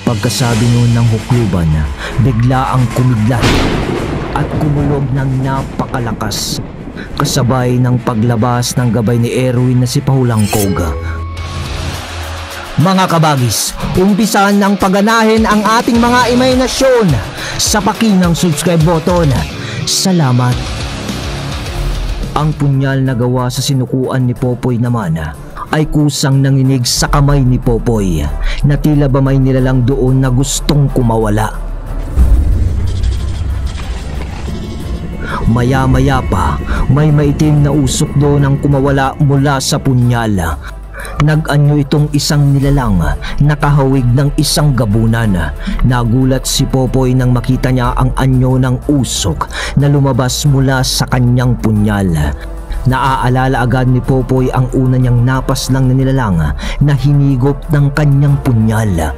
Pagkasabi noon ng hukluban, bigla ang kumidlat at kumulog ng napakalakas, kasabay ng paglabas ng gabay ni Erwin na si Pahulangkog. Mga kabagis, umpisahan ng paganahin ang ating mga imahinasyon sa pakinang subscribe button. Salamat. Ang punyal na gawa sa sinukuan ni Popoy naman ay kusang nanginig sa kamay ni Popoy na tila ba may nilalang doon na gustong kumawala. Maya-maya pa, may maitim na usok doon ang kumawala mula sa punyal. Nag-anyo itong isang nilalang nakahawig ng isang gabunan. Nagulat si Popoy nang makita niya ang anyo ng usok na lumabas mula sa kanyang punyal. Naaalala agad ni Popoy ang una niyang napas lang na nilalang na hinigop ng kanyang punyal.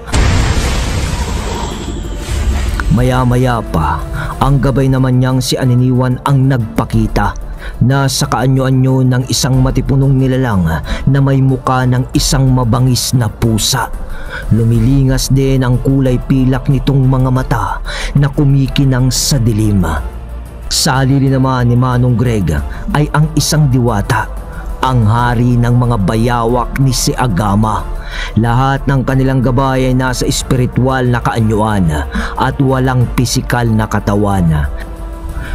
Maya-maya pa, ang gabay naman niyang si Aniniwan ang nagpakita. Nasa kaanyo-anyo ng isang matipunong nilalang na may muka ng isang mabangis na pusa. Lumilingas din ang kulay pilak nitong mga mata na kumikinang sa dilim. Sa halili naman ni Manong Greg ay ang isang diwata, ang hari ng mga bayawak ni si Agama. Lahat ng kanilang gabay ay nasa espiritual na kaanyuan at walang pisikal na katawan.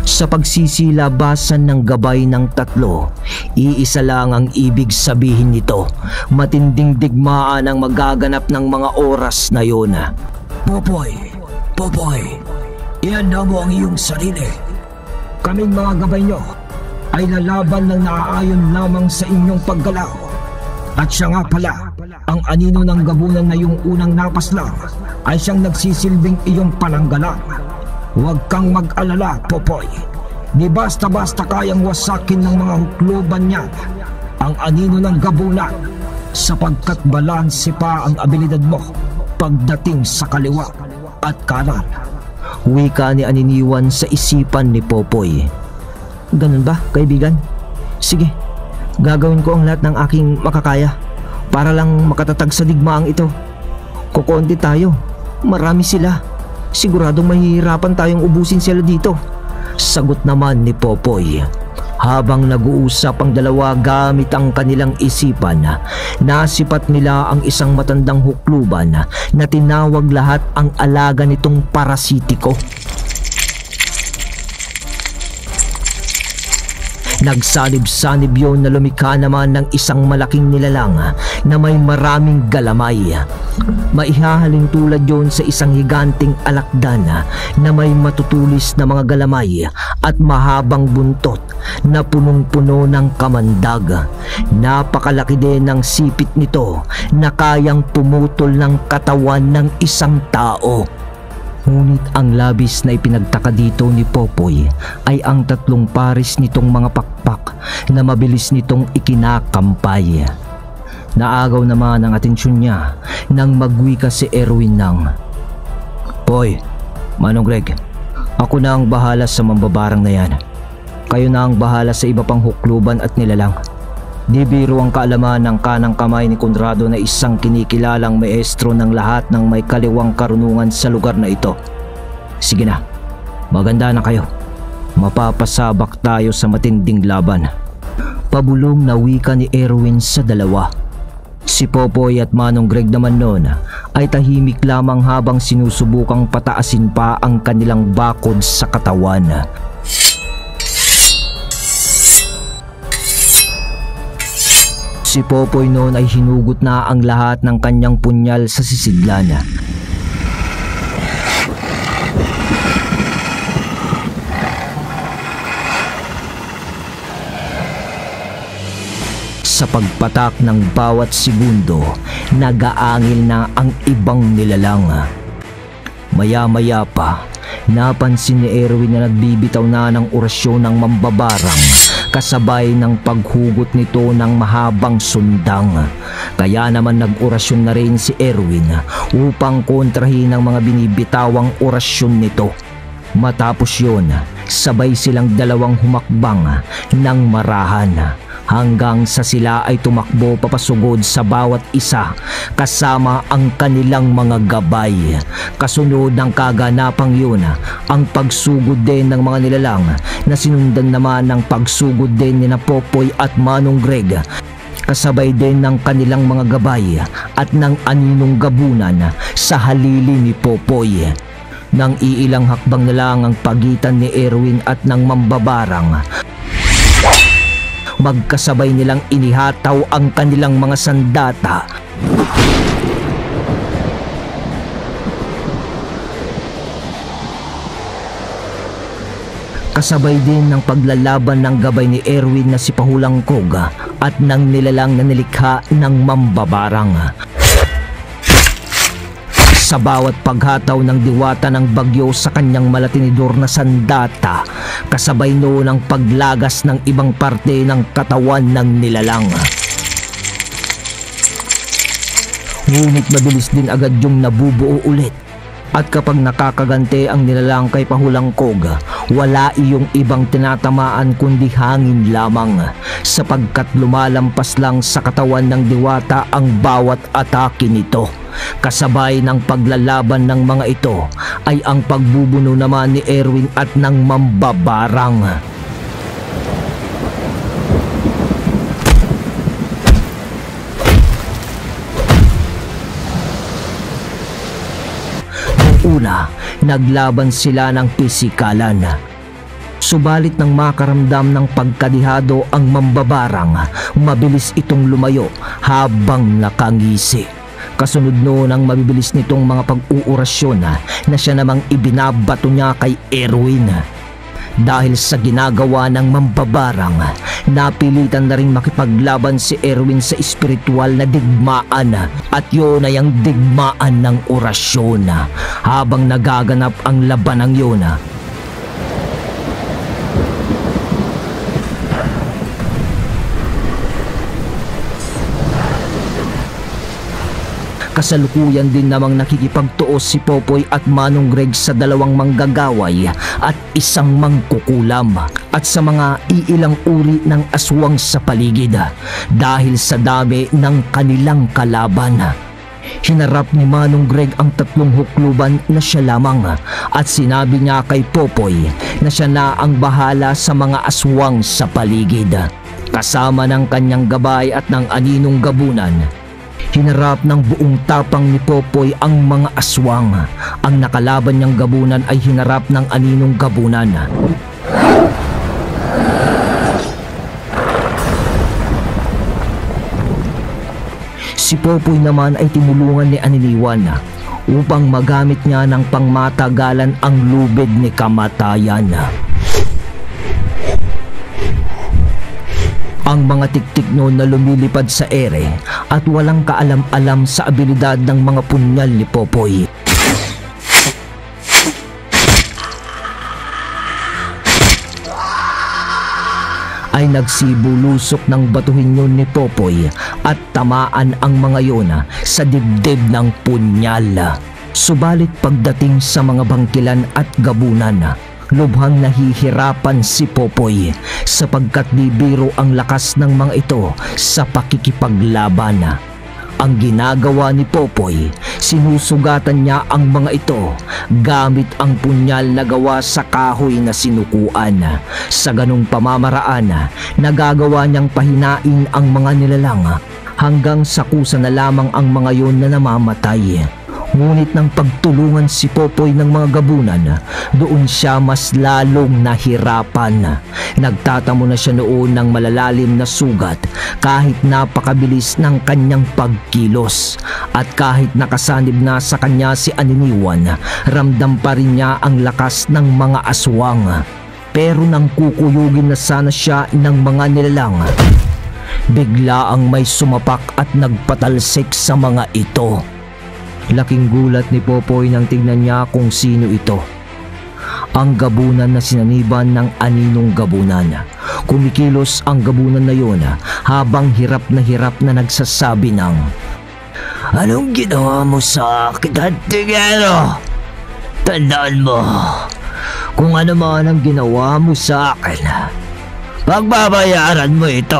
Sa pagsisilabasan ng gabay ng tatlo, iisa lang ang ibig sabihin nito. Matinding digmaan ang magaganap ng mga oras na yun. Popoy, ihanda mo ang iyong sarili. Kaming mga gabay nyo ay lalaban ng naaayon lamang sa inyong paggalaw. At siya nga pala, ang anino ng gabunan na yung unang napas lang ay siyang nagsisilbing iyong pananggalang. Huwag kang mag-alala, Popoy. Di basta-basta kayang wasakin ng mga hukluban niyan ang anino ng gabunan, sapagkat balanse pa ang abilidad mo pagdating sa kaliwa at kanan. Wika ni Aniniwan sa isipan ni Popoy. Ganun ba, kaibigan? Sige, gagawin ko ang lahat ng aking makakaya para lang makatatag sa digmaang ito. Kukonti tayo, marami sila. Siguradong mahihirapan tayong ubusin sila dito. Sagot naman ni Popoy. Habang nag-uusap ang dalawa gamit ang kanilang isipan, nasipat nila ang isang matandang hukluban na tinawag lahat ang alaga nitong parasitiko. Nagsanib-sanib yun na lumikha naman ng isang malaking nilalang na may maraming galamay. Maihahalin tulad yun sa isang higanting alakdan na may matutulis na mga galamay at mahabang buntot na punong-puno ng kamandag. Napakalaki din ng sipit nito na kayang pumutol ng katawan ng isang tao. Ngunit ang labis na ipinagtaka dito ni Popoy ay ang tatlong pares nitong mga pakpak na mabilis nitong ikinakampay. Naagaw naman ang atensyon niya nang magwika si Erwin ng, "Poy, Manong Greg, ako na ang bahala sa mambabarang na yan. Kayo na ang bahala sa iba pang hukluban at nilalang. Di biro ang kaalaman ng kanang kamay ni Conrado na isang kinikilalang maestro ng lahat ng may kaliwang karunungan sa lugar na ito. Sige na, maganda na kayo. Mapapasabak tayo sa matinding laban." Pabulong na wika ni Erwin sa dalawa. Si Popoy at Manong Greg naman noon ay tahimik lamang habang sinusubukang pataasin pa ang kanilang bakod sa katawan. Si Popoy noon ay hinugot na ang lahat ng kanyang punyal sa sisidlan. Sa pagpatak ng bawat segundo, nagaangil na ang ibang nilalang. Maya-maya pa, napansin ni Erwin na nagbibitaw na ng orasyon ng mambabarang kasabay ng paghugot nito ng mahabang sundang. Kaya naman nag-orasyon na rin si Erwin upang kontrahin ang mga binibitawang orasyon nito. Matapos yun, sabay silang dalawang humakbang ng marahan. hanggang sa sila ay tumakbo papasugod sa bawat isa kasama ang kanilang mga gabay. Kasunod ng kaganapang yun, ang pagsugod din ng mga nilalang na sinundan naman ng pagsugod din ni na Popoy at Manong Greg, kasabay din ng kanilang mga gabay at ng aninong gabunan sa halili ni Popoy. Nang iilang hakbang na lang ang pagitan ni Erwin at ng mambabarang, magkasabay nilang inihataw ang kanilang mga sandata. Kasabay din ng paglalaban ng gabay ni Erwin na si Pahulang Kog at ng nilalang na nilikha ng mambabarang. Sa bawat paghataw ng diwata ng bagyo sa kanyang malatinidor na sandata, kasabay noon ang paglagas ng ibang parte ng katawan ng nilalang. Ngunit mabilis din agad yung nabubuo ulit. At kapag nakakagante ang nilalang kay Pahulang Kog, wala iyong ibang tinatamaan kundi hangin lamang, sapagkat lumalampas lang sa katawan ng diwata ang bawat atake nito. Kasabay ng paglalaban ng mga ito ay ang pagbubuno naman ni Erwin at ng mambabarang. Una, naglaban sila ng pisikalan. Subalit nang makaramdam ng pagkadihado ang mambabarang, mabilis itong lumayo habang nakangisi. Kasunod noon ang mabibilis nitong mga pag-uurasyon na siya namang ibinabato niya kay Erwin. Dahil sa ginagawa ng mambabarang, napilitan na rin makipaglaban si Erwin sa espiritual na digmaan, at yun ay ang digmaan ng orasyon. Habang nagaganap ang labanang yun, kasalukuyan din namang nakikipagtuos si Popoy at Manong Greg sa dalawang manggagaway at isang mangkukulam at sa mga iilang uri ng aswang sa paligid dahil sa dami ng kanilang kalaban. Hinarap ni Manong Greg ang tatlong hukluban na siya lamang at sinabi niya kay Popoy na siya na ang bahala sa mga aswang sa paligid. Kasama ng kanyang gabay at ng aninong gabunan, hinarap ng buong tapang ni Popoy ang mga aswang. Ang nakalaban niyang gabunan ay hinarap ng aninong gabunan. Si Popoy naman ay tinulungan ni Aniliwan upang magamit niya ng pangmatagalan ang lubid ni kamatayan. Ang mga tiktik noon na lumilipad sa ere at walang kaalam-alam sa abilidad ng mga punyal ni Popoy. Ay nagsibulusok ng batuhin yun ni Popoy at tamaan ang mga yun sa dibdib ng punyal. Subalit pagdating sa mga bangkilan at gabunan, lubhang nahihirapan si Popoy sapagkat bibiro ang lakas ng mga ito sa pakikipaglaban. Ang ginagawa ni Popoy, sinusugatan niya ang mga ito gamit ang punyal na gawa sa kahoy na sinukuan. Sa ganung pamamaraan, nagagawa niyang pahinain ang mga nilalang hanggang sa kusa na lamang ang mga yon na namamatay. Ngunit nang pagtulungan si Popoy ng mga gabunan, doon siya mas lalong nahirapan. Nagtatamo na siya noon ng malalalim na sugat kahit napakabilis ng kanyang pagkilos. At kahit nakasanib na sa kanya si Aniniwan, ramdam pa rin niya ang lakas ng mga aswang. Pero nang kukuyugin na sana siya ng mga nilalang, bigla ang may sumapak at nagpatalsik sa mga ito. Laking gulat ni Popoy nang tignan niya kung sino ito. Ang gabunan na sinaniban ng aninong gabunan. Kumikilos ang gabunan na yun habang hirap na nagsasabi ng, "Anong ginawa mo sa akin, Antingero? Tandaan mo, kung ano man ang ginawa mo sa akin, Pagbabayaran mo ito.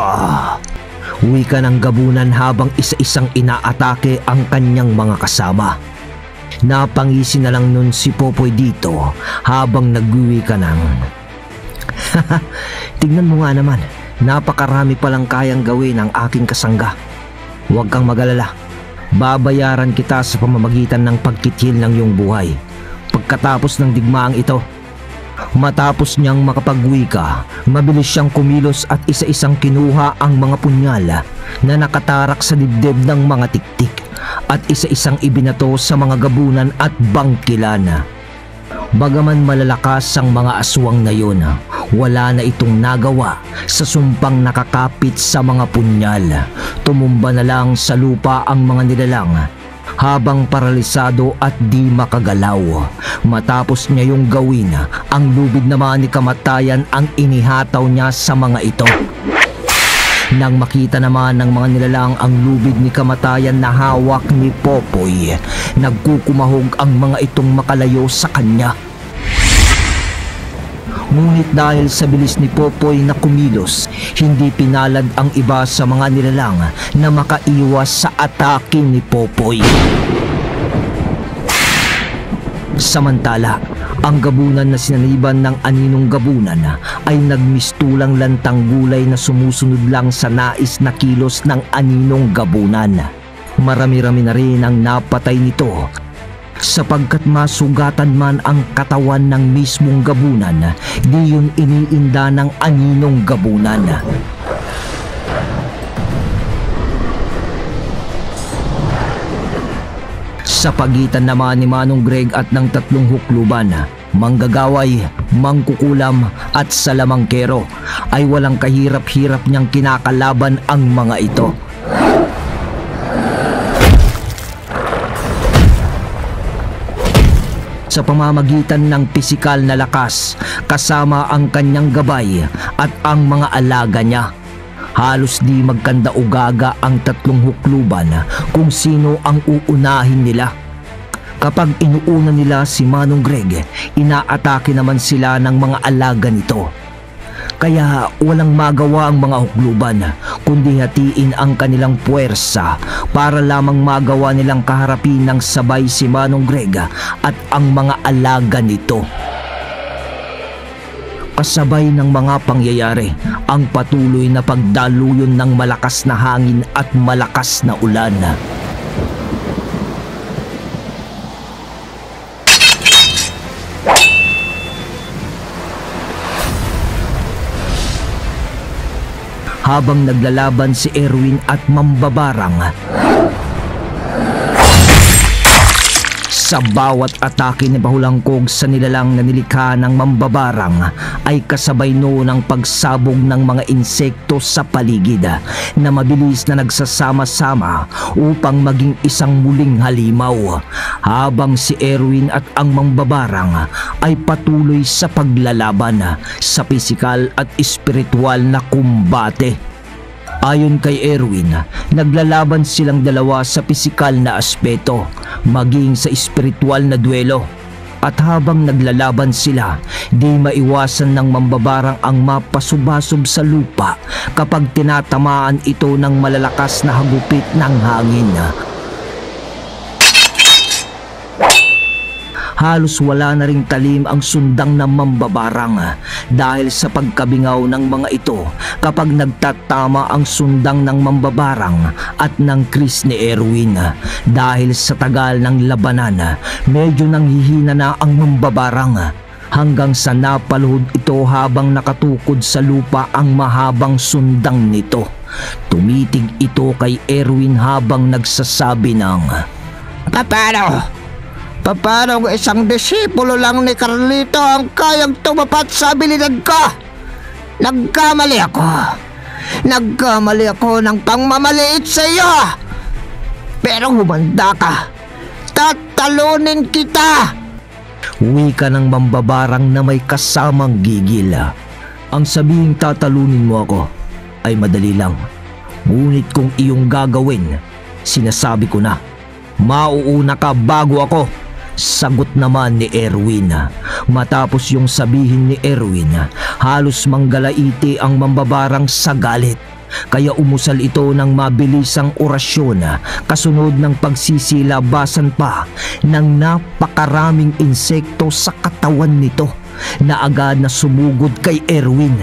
Wika ng gabunan habang isa-isang inaatake ang kanyang mga kasama. Napangisi na lang nun si Popoy dito habang nagwiwika ng tignan mo nga naman, napakarami palang kayang gawin ang aking kasangga. Huwag kang magalala, babayaran kita sa pamamagitan ng pagkithil ng iyong buhay pagkatapos ng digmaang ito. Matapos niyang makapagwika, mabilis siyang kumilos at isa-isang kinuha ang mga punyal na nakatarak sa dibdib ng mga tiktik at isa-isang ibinato sa mga gabunan at bangkilan. Bagaman malalakas ang mga aswang na yun, wala na itong nagawa sa sumpang nakakapit sa mga punyal. Tumumba na lang sa lupa ang mga nilalang habang paralisado at di makagalaw. Matapos niya yung gawin, ang lubid naman ni kamatayan ang inihataw niya sa mga ito. Nang makita naman ng mga nilalang ang lubid ni kamatayan na hawak ni Popoy, nagkukumahog ang mga itong makalayo sa kanya. Ngunit dahil sa bilis ni Popoy na kumilos, hindi pinalad ang iba sa mga nilalang na makaiwas sa atake ni Popoy. Samantala, ang gabunan na sinaniban ng aninong gabunan ay nagmistulang lantang gulay na sumusunod lang sa nais na kilos ng aninong gabunan. Marami-rami na rin ang napatay nito, sapagkat masugatan man ang katawan ng mismong gabunan, di yun iniinda ng aninong gabunan. Sa pagitan naman ni Manong Greg at ng tatlong hukluban, manggagaway, mangkukulam at salamangkero, ay walang kahirap-hirap niyang kinakalaban ang mga ito. Sa pamamagitan ng pisikal na lakas, kasama ang kanyang gabay at ang mga alaga niya, halos di magkanda-ugaga ang tatlong hukluban kung sino ang uunahin nila. Kapag inuuna nila si Manong Greg, inaatake naman sila ng mga alaga nito. Kaya walang magawa ang mga hukluban kundi hatiin ang kanilang puwersa para lamang magawa nilang kaharapin ng sabay si Manong Greg at ang mga alaga nito. Kasabay ng mga pangyayari ang patuloy na pagdaluyon ng malakas na hangin at malakas na ulan. Habang naglalaban si Erwin at Mambabarang, sa bawat atake ni Bahulangkog sa nilalang na nilikha ng Mambabarang ay kasabay noon ang pagsabog ng mga insekto sa paligid na mabilis na nagsasama-sama upang maging isang muling halimaw, habang si Erwin at ang Mambabarang ay patuloy sa paglalaban sa pisikal at espiritual na kumbate. Ayon kay Erwin, naglalaban silang dalawa sa pisikal na aspeto, maging sa espiritual na duelo. At habang naglalaban sila, di maiwasan ng Mambabarang ang mapasubasub sa lupa kapag tinatamaan ito ng malalakas na hagupit ng hangin. Halos wala na ring talim ang sundang ng Mambabarang dahil sa pagkabingaw ng mga ito kapag nagtatama ang sundang ng Mambabarang at ng Kris ni Erwin. Dahil sa tagal ng labanan, medyo nanghihina na ang Mambabarang hanggang sa napaluhod ito habang nakatukod sa lupa ang mahabang sundang nito. Tumitig ito kay Erwin habang nagsasabi ng, Paano kung isang disipulo lang ni Carlito ang kayang tumapat sa abilidad ko? Nagkamali ako ng pangmamaliit sa iyo. Pero humanda ka. Tatalunin kita. Wika ng Mambabarang na may kasamang gigil. Ang sabihing tatalunin mo ako ay madali lang. Ngunit kung iyong gagawin, sinasabi ko na, mauuna ka bago ako. Sagot naman ni Erwin. Matapos yung sabihin ni Erwin, Halos manggalaiti ang mambabarang sa galit. Kaya umusal ito ng mabilisang orasyon kasunod ng pagsisilabasan pa ng napakaraming insekto sa katawan nito na agad na sumugod kay Erwin.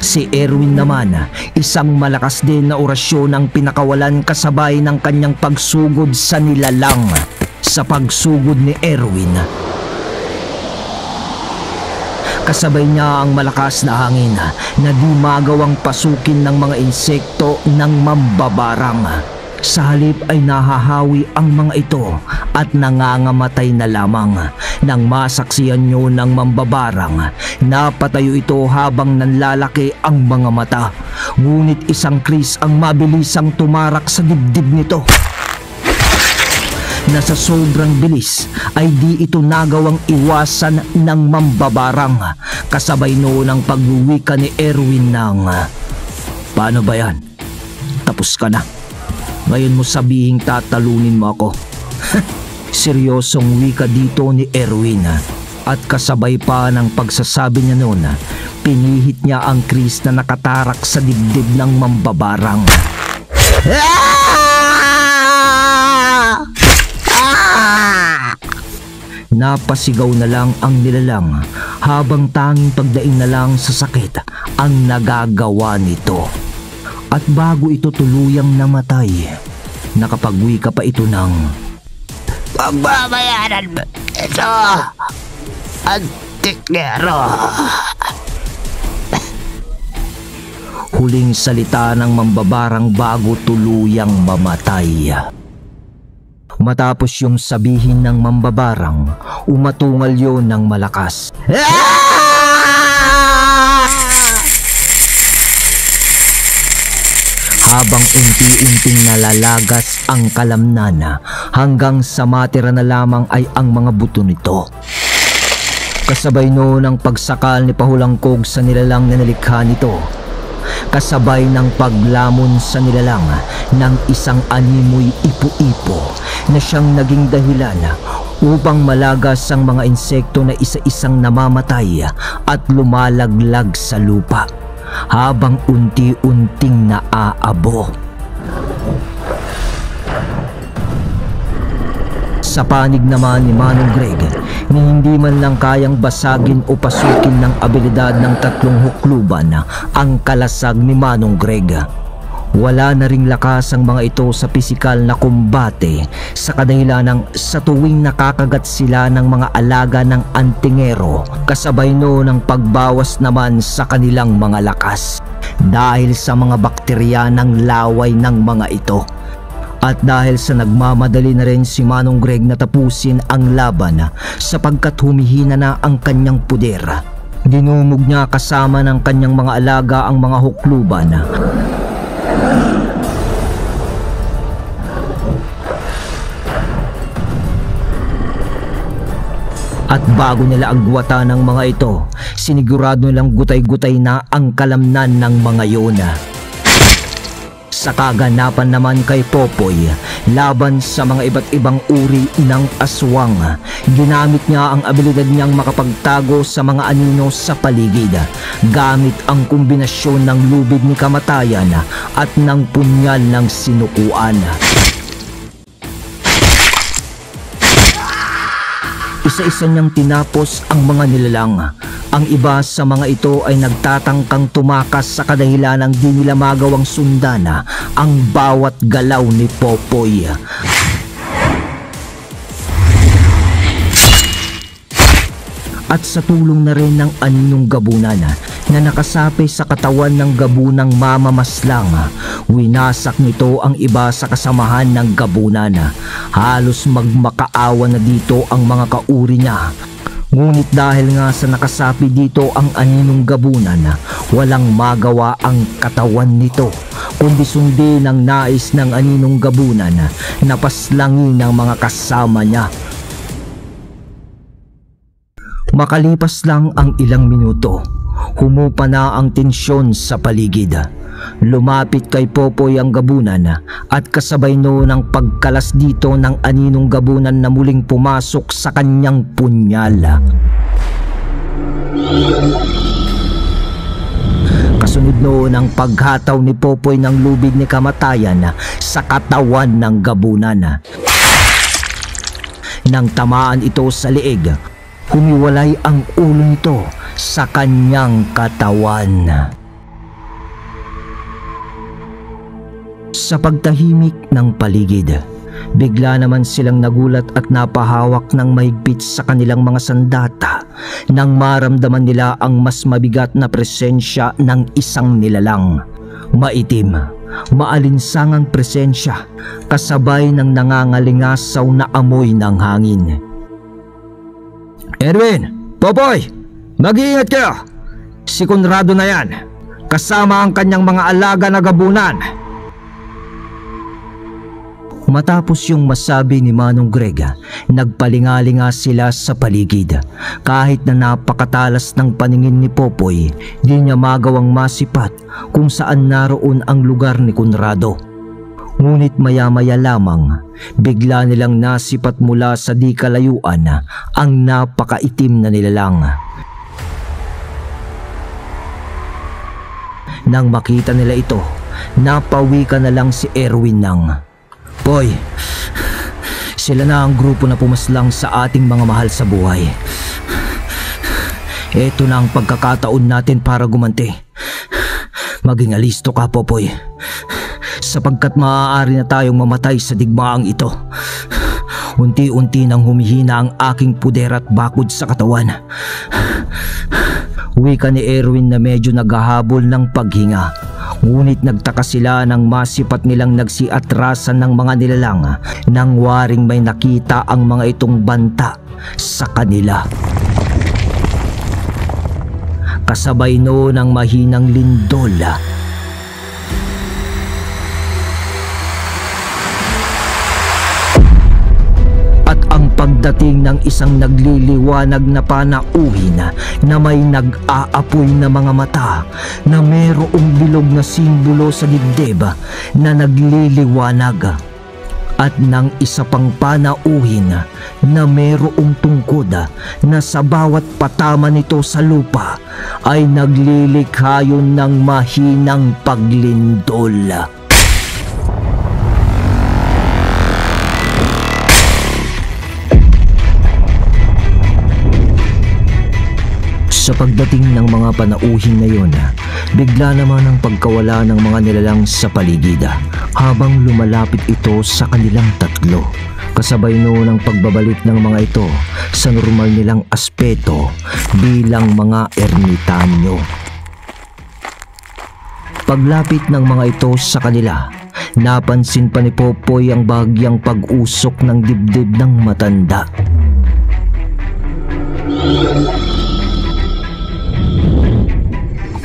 Si Erwin naman, isang malakas din na orasyon ang pinakawalan kasabay ng kanyang pagsugod sa nilalang. Sa pagsugod ni Erwin, kasabay niya ang malakas na hangin na di magawang pasukin ng mga insekto ng mambabarang. Sa halip ay nahahawi ang mga ito at nangangamatay na lamang. Nang masaksiyan nyo ng mambabarang, napatayo ito habang nanlalaki ang mga mata. Ngunit isang kriz ang mabilisang tumarak sa dibdib nito na sa sobrang bilis ay di ito nagawang iwasan ng mambabarang. Kasabay noon ang pagwiwika ni Erwin ng, "Paano ba yan? Tapos ka na. Ngayon mo sabihing tatalunin mo ako." Seryosong wika dito ni Erwin at kasabay pa ng pagsasabi niya noon, pinihit niya ang kriz na nakatarak sa dibdib ng mambabarang. Napasigaw na lang ang nilalang habang tanging pagdaing na lang sa sakit ang nagagawa nito. At bago ito tuluyang namatay, nakapagwika pa ito ng, "Pagbabayaran mo ito, Antikyero." Huling salita ng mambabarang bago tuluyang mamatay. Matapos yung sabihin ng mambabarang, umatungal yon ng malakas. Habang unti-unting nalalagas ang kalamnan hanggang sa matira na lamang ay ang mga buto nito. Kasabay noon ang pagsakal ni Pahulangkog sa nilalang na nalikha nito. Kasabay ng paglamon sa nilalang ng isang animoy ipo-ipo na siyang naging dahilan upang malagas ang mga insekto na isa-isang namamatay at lumalaglag sa lupa habang unti-unting naaabo. Sa panig naman ni Manong Greg, ni hindi man lang kayang basagin o pasukin ng abilidad ng tatlong hukluban ang kalasag ni Manong Greg. Wala na ring lakas ang mga ito sa pisikal na kumbate sa kadahilan ng sa tuwing nakakagat sila ng mga alaga ng antingero, kasabay noon ang pagbawas naman sa kanilang mga lakas dahil sa mga bakterya ng laway ng mga ito. At dahil sa nagmamadali na rin si Manong Greg na tapusin ang laban sapagkat humihina na ang kanyang puder, dinumog niya kasama ng kanyang mga alaga ang mga hukluban. At bago nila agwata ng mga ito, sinigurado nilang gutay-gutay na ang kalamnan ng mga yun. Sa kaganapan naman kay Popoy, laban sa mga iba't ibang uri ng aswang, ginamit niya ang abilidad niyang makapagtago sa mga anino sa paligid, gamit ang kombinasyon ng lubid ni kamatayan at ng punyal ng sinukuan. Isa-isa niyang tinapos ang mga nilalang. Ang iba sa mga ito ay nagtatangkang tumakas sa kadahilan ng di nila magawang sundan ang bawat galaw ni Popoy. At sa tulong na rin ng aninong gabunan na nakasapi sa katawan ng gabunang mamamaslang, winasak nito ang iba sa kasamahan ng gabunan. Halos magmakaawa na dito ang mga kauri niya. Ngunit dahil nga sa nakasapi dito ang aninong gabunan, walang magawa ang katawan nito, kundi sundin ang nais ng aninong gabunan na paslangin ng mga kasama niya. Makalipas lang ang ilang minuto, humupa na ang tensyon sa paligid. Lumapit kay Popoy ang gabunan at kasabay noon ang pagkalas dito ng aninong gabunan na muling pumasok sa kanyang punyal. Kasunod noon ang paghataw ni Popoy ng lubid ni kamatayan sa katawan ng gabunan. Nang tamaan ito sa leeg, humiwalay ang ulo nito sa kanyang katawan. Sa pagtahimik ng paligid, bigla naman silang nagulat at napahawak ng mahigpit sa kanilang mga sandata nang maramdaman nila ang mas mabigat na presensya ng isang nilalang. Maitim, maalinsangang presensya kasabay ng nangangalingasaw na amoy ng hangin. "Erwin! Popoy! Mag-iingat kayo! Si Conrado na yan, kasama ang kanyang mga alaga na gabunan." Matapos yung masabi ni Manong Greg, nagpalingalinga sila sa paligid. Kahit na napakatalas ng paningin ni Popoy, di niya magawang masipat kung saan naroon ang lugar ni Conrado. Ngunit maya-maya lamang, bigla nilang nasipat mula sa di kalayuan ang napakaitim na nilalang. Nang makita nila ito, napawi ka na lang si Erwin ng, "Boy, sila na ang grupo na pumaslang sa ating mga mahal sa buhay. Ito na ang pagkakataon natin para gumanti. Maging alisto ka, Popoy, sapagkat maaari na tayong mamatay sa digmaang ito." Unti-unti nang humihina ang aking puder at bakod sa katawan. Wika ni Erwin na medyo naghahabol ng paghinga. Ngunit nagtaka sila nang masipat nilang nagsiatrasan ng mga nilalang nang waring may nakita ang mga itong banta sa kanila. Kasabay noon ang mahinang lindol. At ang pagdating ng isang nagliliwanag na panauhin na may nag-aapoy na mga mata na mayroong bilog na simbolo sa dibdib na nagliliwanag. At ng isa pang panauhin na mayroong tungkod na sa bawat patama nito sa lupa ay naglilikha yun ng mahinang paglindol. Sa pagdating ng mga panauhin na yun, bigla naman ang pagkawala ng mga nilalang sa paligid habang lumalapit ito sa kanilang tatlo. Kasabay noon ang pagbabalik ng mga ito sa normal nilang aspeto bilang mga ermitanyo. Paglapit ng mga ito sa kanila, napansin pa ni Popoy ang bahagyang pag-usok ng dibdib ng matanda.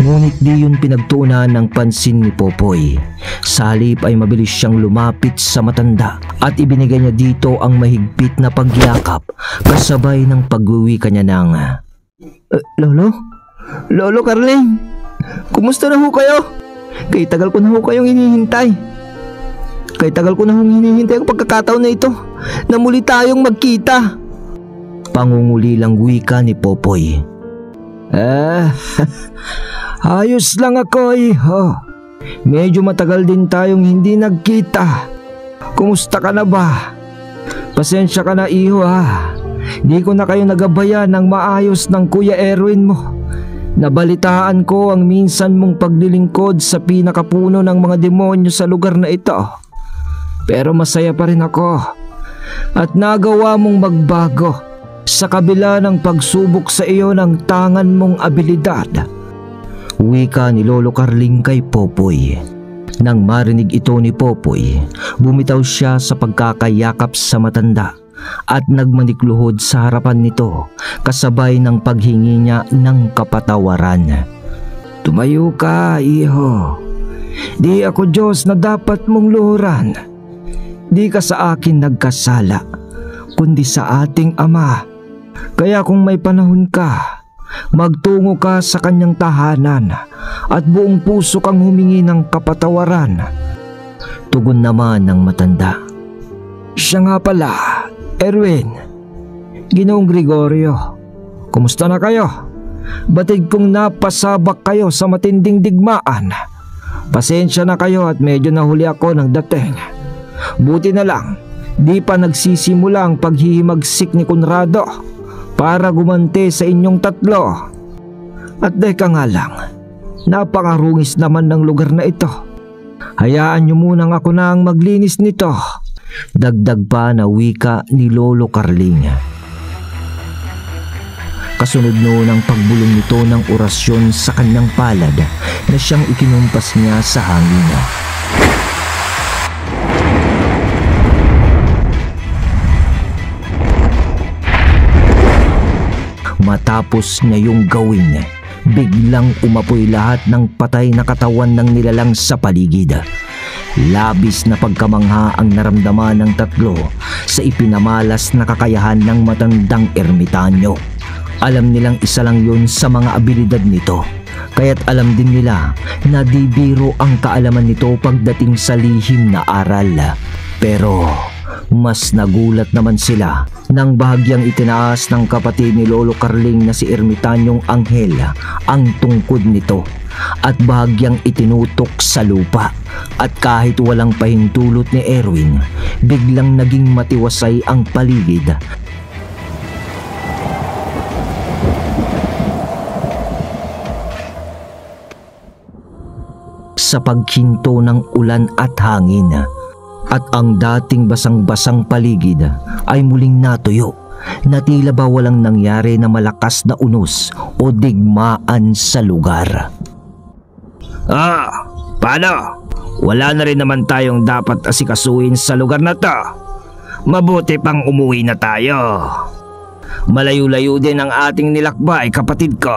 Ngunit di yun pinagtuunan ng pansin ni Popoy. Sa halip ay mabilis siyang lumapit sa matanda at ibinigay niya dito ang mahigpit na pagyakap kasabay ng pag-uwi kanya ng, Lolo? Lolo Carling? Kumusta na ho kayo? Kay tagal ko na ho kayong hinihintay. Kay tagal ko na ho hinihintay ang pagkakataon na ito na muli tayong magkita. Pangungulilang wika ni Popoy. Ayos lang ako, iho. Medyo matagal din tayong hindi nagkita. Kumusta ka na ba? Pasensya ka na, iho, ha. Di ko na kayo nagabayan ng maayos ng Kuya Erwin mo. Nabalitaan ko ang minsan mong paglilingkod sa pinakapuno ng mga demonyo sa lugar na ito. Pero masaya pa rin ako. At nagawa mong magbago sa kabila ng pagsubok sa iyo ng tangan mong abilidad. Wika ni Lolo Carling kay Popoy. Nang marinig ito ni Popoy, bumitaw siya sa pagkakayakap sa matanda at nagmanikluhod sa harapan nito kasabay ng paghingi niya ng kapatawaran. Tumayo ka, iho. Di ako Diyos na dapat mong luhuran. Di ka sa akin nagkasala, kundi sa ating Ama. Kaya kung may panahon ka, magtungo ka sa kanyang tahanan at buong puso kang humingi ng kapatawaran. Tugon naman ng matanda. Siya nga pala, Erwin. Ginoong Gregorio, kumusta na kayo? Batid kong napasabak kayo sa matinding digmaan. Pasensya na kayo at medyo nahuli ako ng dating. Buti na lang, di pa nagsisimula ang paghihimagsik ni Conrado para gumanti sa inyong tatlo. At deka nga lang, napakarungis naman ng lugar na ito. Hayaan niyo munang ako na ang maglinis nito. Dagdag pa na wika ni Lolo Carling. Kasunod noon ang pagbulong nito ng orasyon sa kanyang palad na siyang ikinumpas niya sa hangin. Matapos niya yung gawin, biglang umapoy lahat ng patay na katawan ng nilalang sa paligid. Labis na pagkamangha ang naramdaman ng tatlo sa ipinamalas na kakayahan ng matandang ermitanyo. Alam nilang isa lang yun sa mga abilidad nito, kaya't alam din nila na di biro ang kaalaman nito pagdating sa lihim na aral. Pero mas nagulat naman sila nang bahagyang itinaas ng kapatid ni Lolo Carling na si Ermitanyong Anghel ang tungkod nito at bahagyang itinutok sa lupa. At kahit walang pahintulot ni Erwin, biglang naging matiwasay ang paligid. Sa paghinto ng ulan at hangin, at ang dating basang-basang paligid ay muling natuyo na tila ba walang nangyari na malakas na unos o digmaan sa lugar. Paano? Wala na rin naman tayong dapat asikasuhin sa lugar na to. Mabuti pang umuwi na tayo. Malayo-layo din ang ating nilakbay, kapatid ko.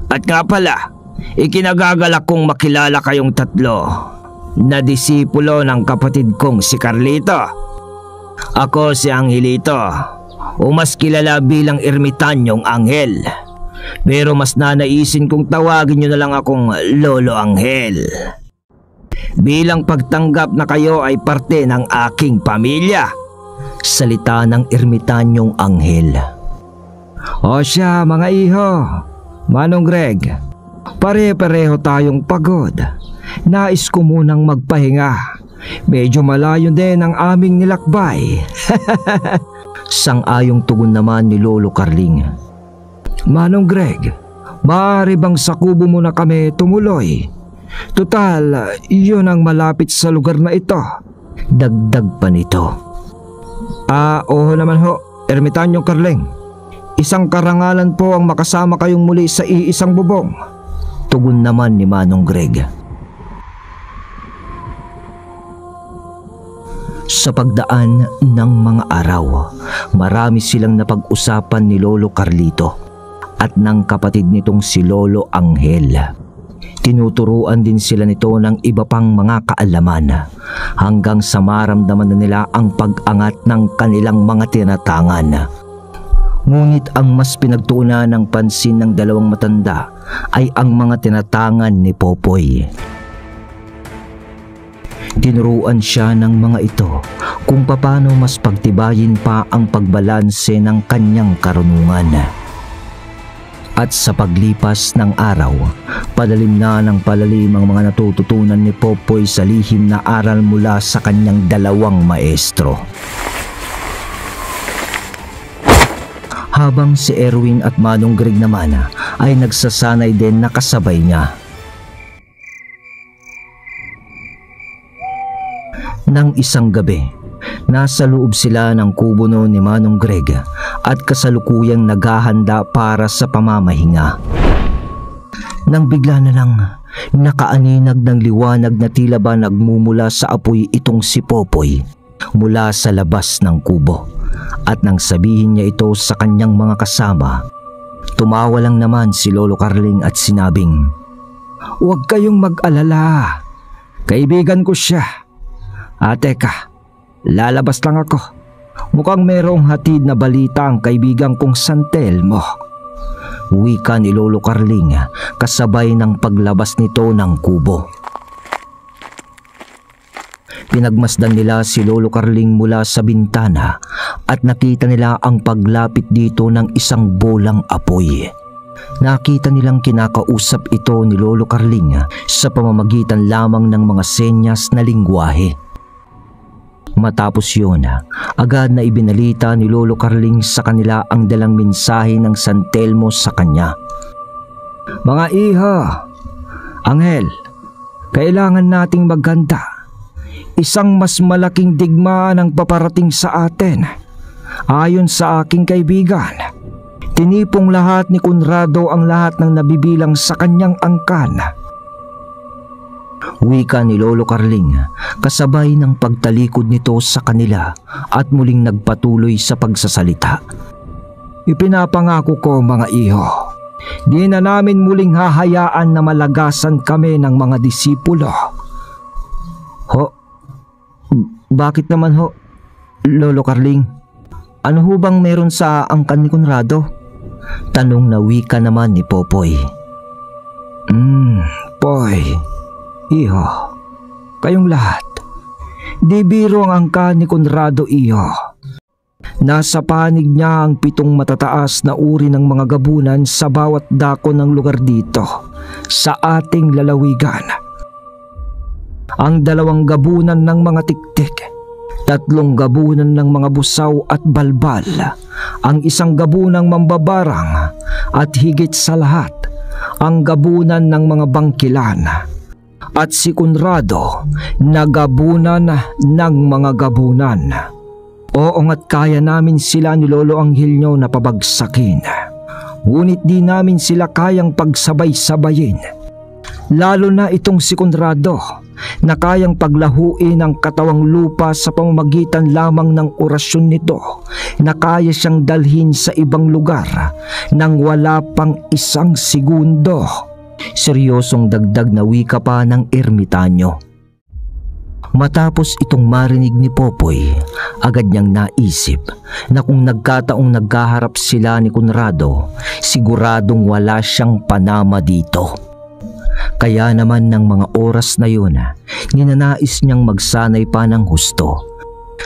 At nga pala, ikinagagalak kong makilala kayong tatlo na disipulo ng kapatid kong si Carlito. Ako si Angelito, o mas kilala bilang Ermitanyong Anghel. Pero mas nanaisin kong tawagin nyo na lang akong Lolo Anghel. Bilang pagtanggap na kayo ay parte ng aking pamilya. Salita ng Ermitanyong Anghel. O siya mga iho, Manong Greg, pare-pareho tayong pagod. Nais ko munang magpahinga. Medyo malayo din ang aming nilakbay. Sang-ayong tugon naman ni Lolo Carling. Manong Greg, maaari bang sa kubo mo na kami tumuloy? Tutal, iyon ang malapit sa lugar na ito. Dagdag pa nito. Oo naman ho, Ermitanyong Carling. Isang karangalan po ang makasama kayong muli sa iisang bubong. Tugon naman ni Manong Greg. Sa pagdaan ng mga araw, marami silang napag-usapan ni Lolo Carlito at ng kapatid nitong si Lolo Anghel. Tinuturuan din sila nito ng iba pang mga kaalaman hanggang sa maramdaman na nila ang pag-angat ng kanilang mga tinatangan. Ngunit ang mas pinagtuunan ng pansin ng dalawang matanda ay ang mga tinatangan ni Popoy. Tinuruan siya ng mga ito kung paano mas pagtibayin pa ang pagbalanse ng kanyang karunungan. At sa paglipas ng araw, palalim na ng palalim ang mga natututunan ni Popoy sa lihim na aral mula sa kanyang dalawang maestro. Habang si Erwin at Manong Greg naman ay nagsasanay din na kasabay niya. Nang isang gabi, nasa loob sila ng kubo ni Manong Greg at kasalukuyang naghahanda para sa pamamahinga. Nang bigla na lang, nakaaninag ng liwanag na tila ba nagmumula sa apoy itong si Popoy mula sa labas ng kubo. At nang sabihin niya ito sa kanyang mga kasama, tumawa lang naman si Lolo Carling at sinabing, "Huwag kayong mag-alala. Kaibigan ko siya. Teka, lalabas lang ako. Mukhang merong hatid na balita ang kaibigan kong San Telmo." Wika ni Lolo Carling kasabay ng paglabas nito ng kubo. Pinagmasdan nila si Lolo Carling mula sa bintana at nakita nila ang paglapit dito ng isang bolang apoy. Nakita nilang kinakausap ito ni Lolo Carling sa pamamagitan lamang ng mga senyas na lingwahe. Matapos yun, agad na ibinalita ni Lolo Carling sa kanila ang dalang mensahe ng San Telmo sa kanya. "Mga iha, Anghel, kailangan nating maghanda. Isang mas malaking digmaan ang paparating sa atin. Ayon sa aking kaibigan, tinipong lahat ni Conrado ang lahat ng nabibilang sa kanyang angkan." Wika ni Lolo Carling kasabay ng pagtalikod nito sa kanila at muling nagpatuloy sa pagsasalita. "Ipinapangako ko, mga iho, di na namin muling hahayaan na malagasan kami ng mga disipulo." "Ho? Bakit naman ho, Lolo Carling? Ano ho bang meron sa angkan ni Conrado?" Tanong na wika naman ni Popoy. Poy, iho, kayong lahat, di biro ang angkan ni Conrado, iho. Nasa panig niya ang 7 matataas na uri ng mga gabunan sa bawat dako ng lugar dito sa ating lalawigan. Ang 2 gabunan ng mga tiktik, 3 gabunan ng mga busaw at balbal, ang 1 gabunang mambabarang, at higit sa lahat, ang gabunan ng mga bangkilan. At si Conrado na gabunan ng mga gabunan. Oo nga't kaya namin sila ni Lolo Anghilio na pabagsakin. Ngunit di namin sila kayang pagsabay-sabayin. Lalo na itong si Conrado na kayang paglahuin ang katawang lupa sa pamamagitan lamang ng orasyon nito na kaya siyang dalhin sa ibang lugar nang wala pang 1 segundo. Seryosong dagdag na wika pa ng ermitanyo. Matapos itong marinig ni Popoy, agad niyang naisip na kung nagkataong nagkaharap sila ni Conrado, siguradong wala siyang panama dito. Kaya naman ng mga oras na yun, ninanais niyang magsanay pa ng husto.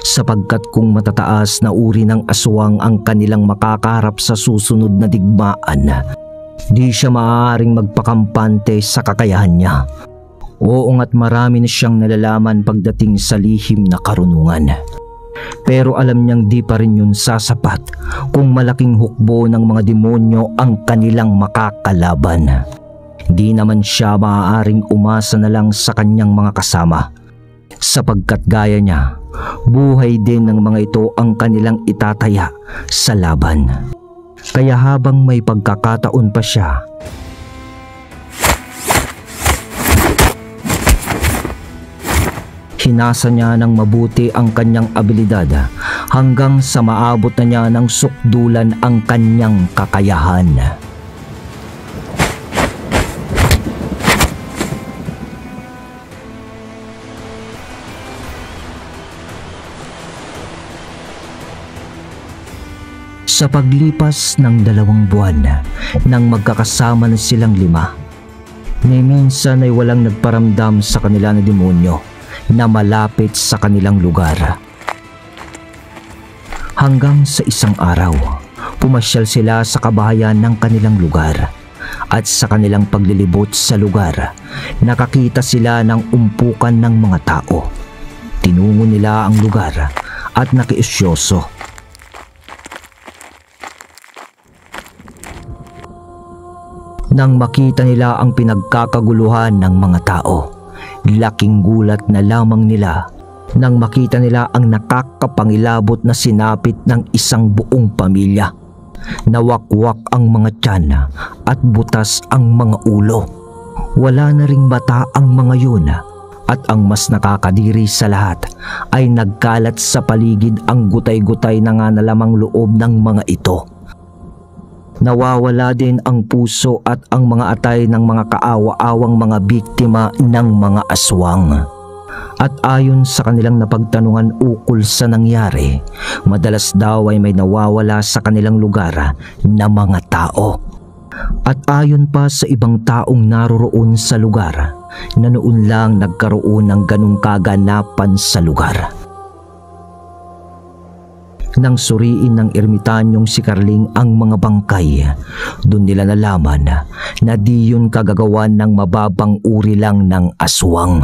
Sapagkat kung matataas na uri ng aswang ang kanilang makakaharap sa susunod na digmaan, di siya maaaring magpakampante sa kakayahan niya. Oo nga't marami na siyang nalalaman pagdating sa lihim na karunungan. Pero alam niyang di pa rin yun sasapat kung malaking hukbo ng mga demonyo ang kanilang makakalaban. Di naman siya maaaring umasa na lang sa kanyang mga kasama. Sapagkat gaya niya, buhay din ng mga ito ang kanilang itataya sa laban. Kaya habang may pagkakataon pa siya, hinasa niya ng mabuti ang kanyang abilidad hanggang sa maabot na niya ng sukdulan ang kanyang kakayahan. Sa paglipas ng 2 buwan nang magkakasama na silang 5, ni minsan ay walang nagparamdam sa kanila na demonyo na malapit sa kanilang lugar. Hanggang sa isang araw, pumasyal sila sa kabahayan ng kanilang lugar at sa kanilang paglilibot sa lugar, nakakita sila ng umpukan ng mga tao. Tinungo nila ang lugar at nakiusyoso. Nang makita nila ang pinagkakaguluhan ng mga tao, laking gulat na lamang nila nang makita nila ang nakakapangilabot na sinapit ng isang buong pamilya. Nawakwak ang mga tiyan at butas ang mga ulo. Wala na ring mata ang mga yun, at ang mas nakakadiri sa lahat ay nagkalat sa paligid ang gutay-gutay na nga nalamang loob ng mga ito. Nawawala din ang puso at ang mga atay ng mga kaawa-awang mga biktima ng mga aswang. At ayon sa kanilang napagtanungan ukol sa nangyari, madalas daw ay may nawawala sa kanilang lugar na mga tao. At ayon pa sa ibang taong naroroon sa lugar na noon lang nagkaroon ng ganung kaganapan sa lugar. Nang suriin ng ermitanyong si Carling ang mga bangkay, doon nila nalaman na di yun kagagawan ng mababang uri lang ng aswang.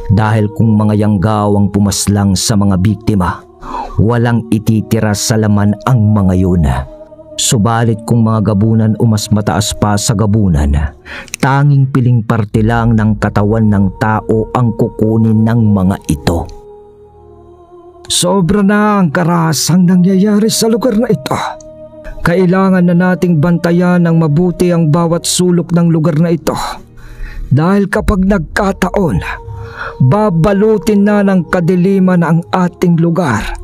Dahil kung mga yanggaw ang pumaslang sa mga biktima, walang ititira sa laman ang mga yun. Subalit kung mga gabunan o mas mataas pa sa gabunan, tanging piling parte lang ng katawan ng tao ang kukunin ng mga ito. Sobra na ang karahasang nangyayari sa lugar na ito. Kailangan na nating bantayan ng mabuti ang bawat sulok ng lugar na ito. Dahil kapag nagkataon, babalutin na ng kadiliman ang ating lugar.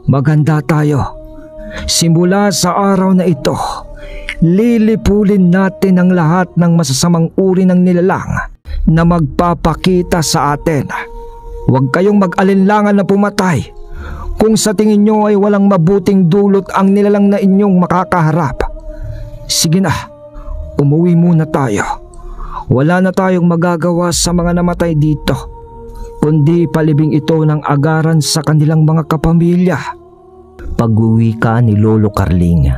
Maganda tayo. Simula sa araw na ito, lilipulin natin ang lahat ng masasamang uri ng nilalang na magpapakita sa atin. Huwag kayong mag-alinlangan na pumatay kung sa tingin nyo ay walang mabuting dulot ang nilalang na inyong makakaharap. Sige na, umuwi muna tayo. Wala na tayong magagawa sa mga namatay dito, kundi palibing ito ng agaran sa kanilang mga kapamilya. Pag-uwi ka ni Lolo Carling.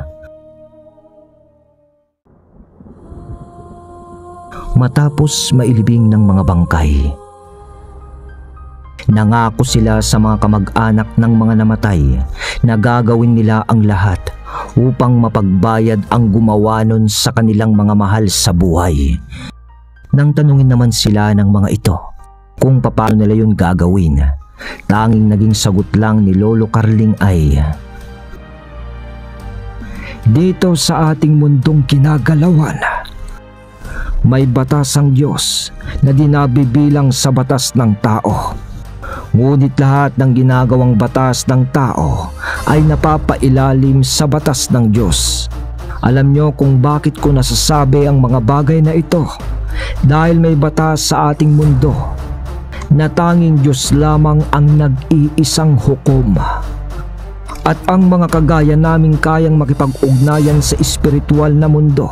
Matapos mailibing ng mga bangkay, nangako sila sa mga kamag-anak ng mga namatay na gagawin nila ang lahat upang mapagbayad ang gumawa nun sa kanilang mga mahal sa buhay. Nang tanungin naman sila ng mga ito kung paano nila yun gagawin, tanging naging sagot lang ni Lolo Carling ay, dito sa ating mundong kinagalawan, may batas ang Diyos na dinabibilang sa batas ng tao. Ngunit lahat ng ginagawang batas ng tao ay napapailalim sa batas ng Diyos. Alam nyo kung bakit ko nasasabi ang mga bagay na ito? Dahil may batas sa ating mundo na tanging Diyos lamang ang nag-iisang hukom. At ang mga kagaya naming kayang makipag-ugnayan sa espiritual na mundo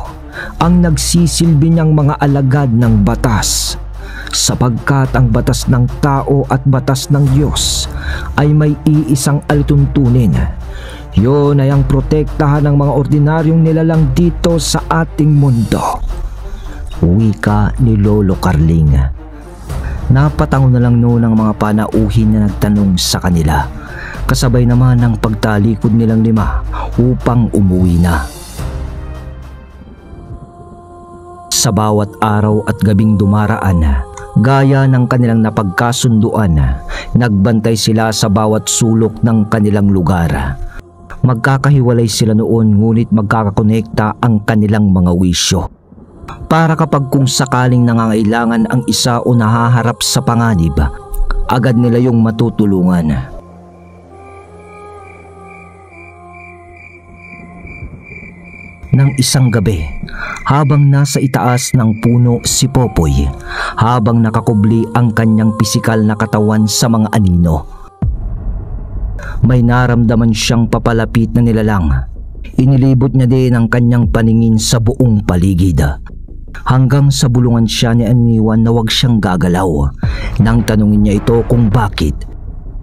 ang nagsisilbi niyang mga alagad ng batas, sapagkat ang batas ng tao at batas ng Diyos ay may iisang alituntunin. Yun ay ang protektahan ng mga ordinaryong nilalang dito sa ating mundo. Wika ni Lolo Carling. Napatango na lang noon ang mga panauhin na nagtanong sa kanila, kasabay naman ng pagtalikod nilang lima upang umuwi na. Sa bawat araw at gabing dumaraan, gaya ng kanilang napagkasunduan, nagbantay sila sa bawat sulok ng kanilang lugar. Magkakahiwalay sila noon ngunit magkakakonekta ang kanilang mga wisyo. Para kapag kung sakaling nangangailangan ang isa o nahaharap sa panganib, agad nila yung matutulungan. Nang isang gabi, habang nasa itaas ng puno si Popoy, habang nakakubli ang kanyang pisikal na katawan sa mga anino, may naramdaman siyang papalapit na nilalang. Inilibot niya din ang kanyang paningin sa buong paligid, hanggang sa bulungan siya ni Aniwan na huwag siyang gagalaw. Nang tanungin niya ito kung bakit,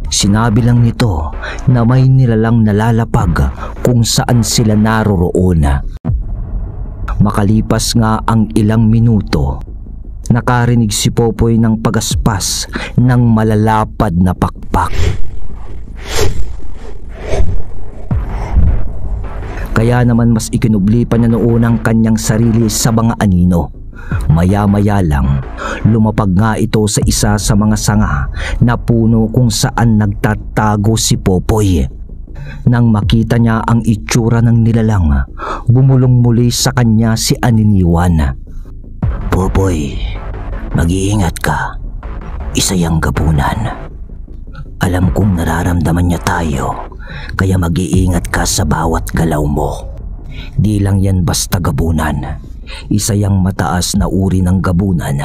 sinabi lang nito na may nilalang nalalapag kung saan sila naroroon. Makalipas nga ang ilang minuto, nakarinig si Popoy ng pagaspas ng malalapad na pakpak. Kaya naman mas ikinubli pa niya noon ang kanyang sarili sa mga anino. Maya-maya lang, lumapag nga ito sa isa sa mga sanga na puno kung saan nagtatago si Popoy. Nang makita niya ang itsura ng nilalang, bumulong muli sa kanya si Aniniwan. Popoy, mag-iingat ka. Isa yang gabunan. Alam kong nararamdaman niya tayo, kaya mag-iingat ka sa bawat galaw mo. Di lang yan basta gabunan. Isa yang mataas na uri ng gabunan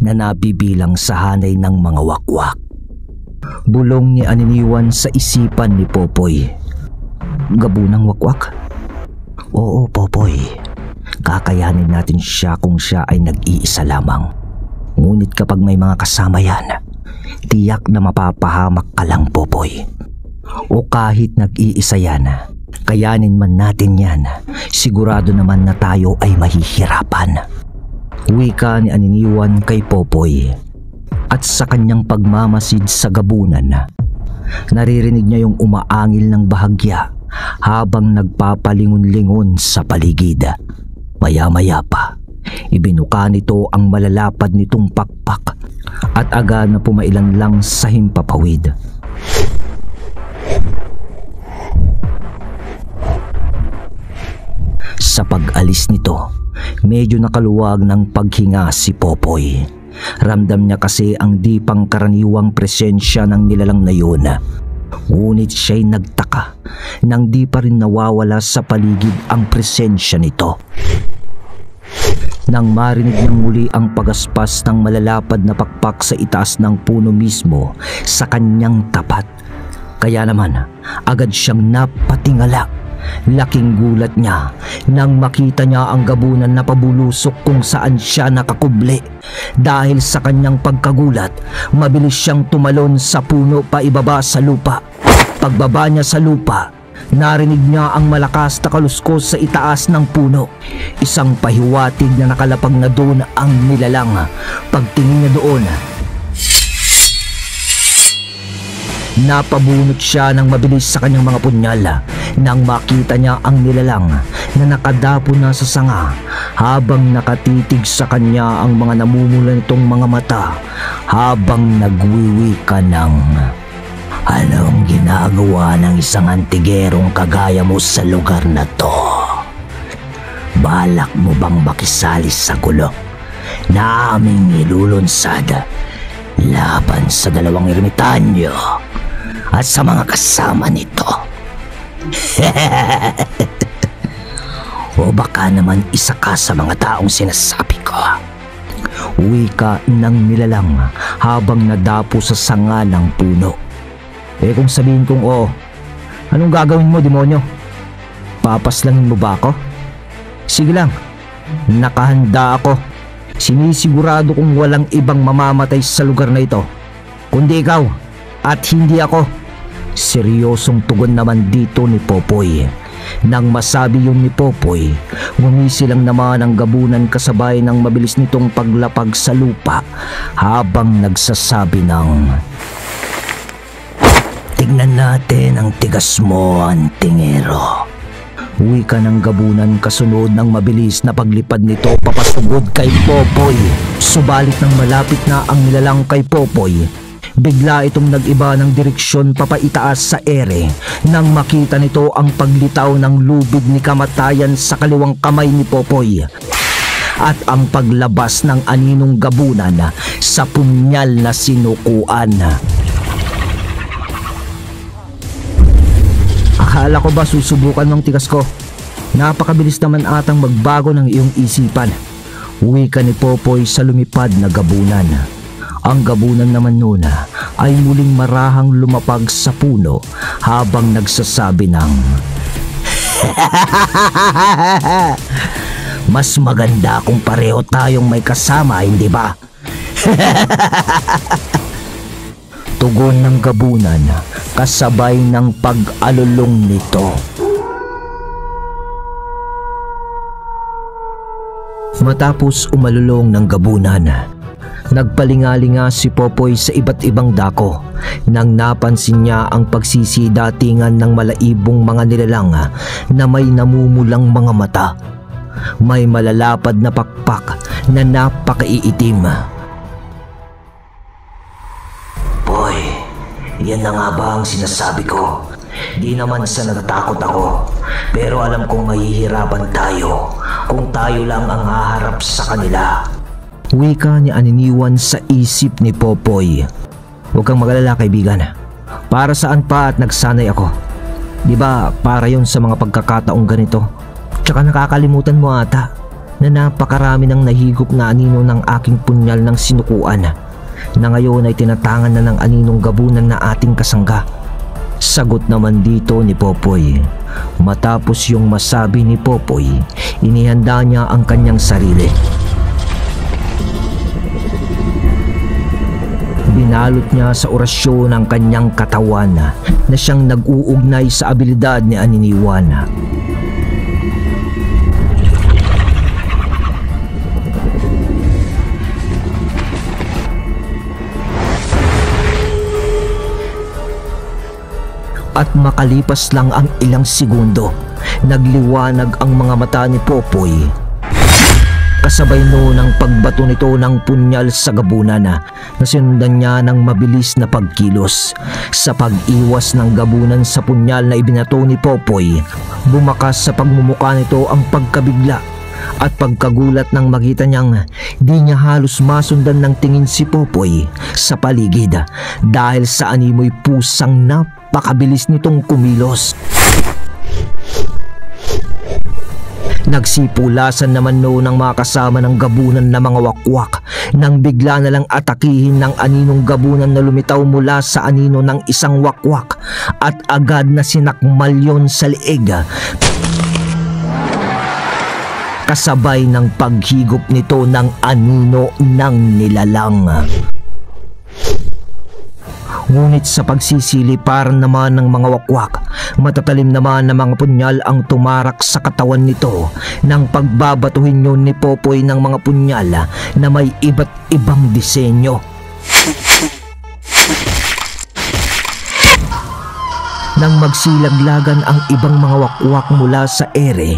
na nabibilang sa hanay ng mga wakwak. Bulong ni Aniniwan sa isipan ni Popoy. Gabunang wakwak? Oo, Popoy. Kakayanin natin siya kung siya ay nag-iisa lamang. Ngunit kapag may mga kasama yan, tiyak na mapapahamak ka lang, Popoy. O kahit nag-iisa yan, kayanin man natin yan, sigurado naman na tayo ay mahihirapan. Wika ni Aniniwan kay Popoy. At sa kanyang pagmamasid sa gabunan, naririnig niya yung umaangil ng bahagya habang nagpapalingon-lingon sa paligid. Maya-maya pa, ibinuka nito ang malalapad nitong pakpak at agad na pumailan lang sa himpapawid. Sa pag-alis nito, medyo nakaluwag ng paghinga si Popoy. Ramdam niya kasi ang di pangkaraniwang presensya ng nilalang na yun. Ngunit siya'y nagtaka nang di pa rin nawawala sa paligid ang presensya nito. Nang marinig niyang muli ang pagaspas ng malalapad na pakpak sa itaas ng puno mismo sa kanyang tapat. Kaya naman, agad siyang napatingala. Laking gulat niya nang makita niya ang gabunan na pabulusok kung saan siya nakakubli. Dahil sa kanyang pagkagulat, mabilis siyang tumalon sa puno paibaba sa lupa. Pagbaba niya sa lupa, narinig niya ang malakas na kaluskos sa itaas ng puno. Isang pahiwatig na nakalapag na doon ang nilalang. Pagtingin niya doon, napabunot siya ng mabilis sa kanyang mga punyal nang makita niya ang nilalang na nakadapo na sa sanga habang nakatitig sa kanya ang mga namumula nitong mga mata habang nagwiwika ng, "Anong ginagawa ng isang antigerong kagaya mo sa lugar na to? Balak mo bang makisali sa gulo na aming nilulunsad laban sa dalawang ermitanyo at sa mga kasama nito? O baka naman isa ka sa mga taong sinasabi ko?" Wika ng nilalang habang nadapo sa sanga ng puno. Kung sabihin kong oo, anong gagawin mo, demonyo? Papaslangin mo ba ako? Sige lang, nakahanda ako. Sinisigurado kong walang ibang mamamatay sa lugar na ito kundi ikaw at hindi ako. Seryosong tugon naman dito ni Popoy. Nang masabi yun ni Popoy, ngumisi lang naman ang gabunan kasabay ng mabilis nitong paglapag sa lupa habang nagsasabi ng, "Tignan natin ang tigas mo, antingero." Wika ng gabunan kasunod ng mabilis na paglipad nito papasugod kay Popoy. Subalit nang malapit na ang nilalang kay Popoy, bigla itong nag-iba ng direksyon papaitaas sa ere nang makita nito ang paglitaw ng lubid ni kamatayan sa kaliwang kamay ni Popoy at ang paglabas ng aninong gabunan sa punyal na sinukuan. Akala ko ba susubukan ng tigas ko? Napakabilis naman atang magbago ng iyong isipan. Wika ni Popoy sa lumipad na gabunan. Ang gabunan naman noon ay muling marahang lumapag sa puno habang nagsasabi ng, "Mas maganda kung pareho tayong may kasama, hindi ba?" Tugon ng gabunan kasabay ng pag-alulong nito. Matapos umalulong ng gabunan, nagpalingalinga si Popoy sa iba't ibang dako nang napansin niya ang pagsisidatingan ng malaibong mga nilalang na may namumulang mga mata. May malalapad na pakpak na napakaiitim. "Boy, yan na nga ba ang sinasabi ko? Di naman sa natatakot ako, pero alam kong mahihirapan tayo kung tayo lang ang haharap sa kanila." Wika ni Aniniwan sa isip ni Popoy. "Huwag kang magalala, kaibigan. Para saan pa at nagsanay ako? Di ba para yon sa mga pagkakataong ganito? Tsaka nakakalimutan mo ata na napakarami ng nahigop na anino ng aking punyal ng sinukuan na ngayon ay tinatangan na ng aninong gabunan na ating kasangga. Sagot naman dito ni Popoy. Matapos yung masabi ni Popoy, inihanda niya ang kanyang sarili. Binalot niya sa orasyon ang kanyang katawan na siyang nag-uugnay sa abilidad ni Aniniwan. At makalipas lang ang ilang segundo, nagliwanag ang mga mata ni Popoy. Kasabay noon ang pagbato nito ng punyal sa gabunan na sinundan niya ng mabilis na pagkilos. Sa pag-iwas ng gabunan sa punyal na ibinato ni Popoy, bumakas sa pagmumuka nito ang pagkabigla at pagkagulat nang makita niyang di niya halos masundan ng tingin si Popoy sa paligid dahil sa animoy pusang napakabilis nitong kumilos. Nagsipulasan naman noon ang mga kasama ng gabunan na mga wakwak nang bigla na lang atakihin ng aninong gabunan na lumitaw mula sa anino ng isang wakwak at agad na sinakmal yon sa leeg. Kasabay ng paghigop nito ng anino ng nilalang. Ngunit sa pagsisiliparan naman ng mga wakwak, matatalim naman na mga punyal ang tumarak sa katawan nito nang pagbabatuhin yun ni Popoy ng mga punyal na may iba't ibang disenyo. Nang magsilaglagan ang ibang mga wakwak mula sa ere,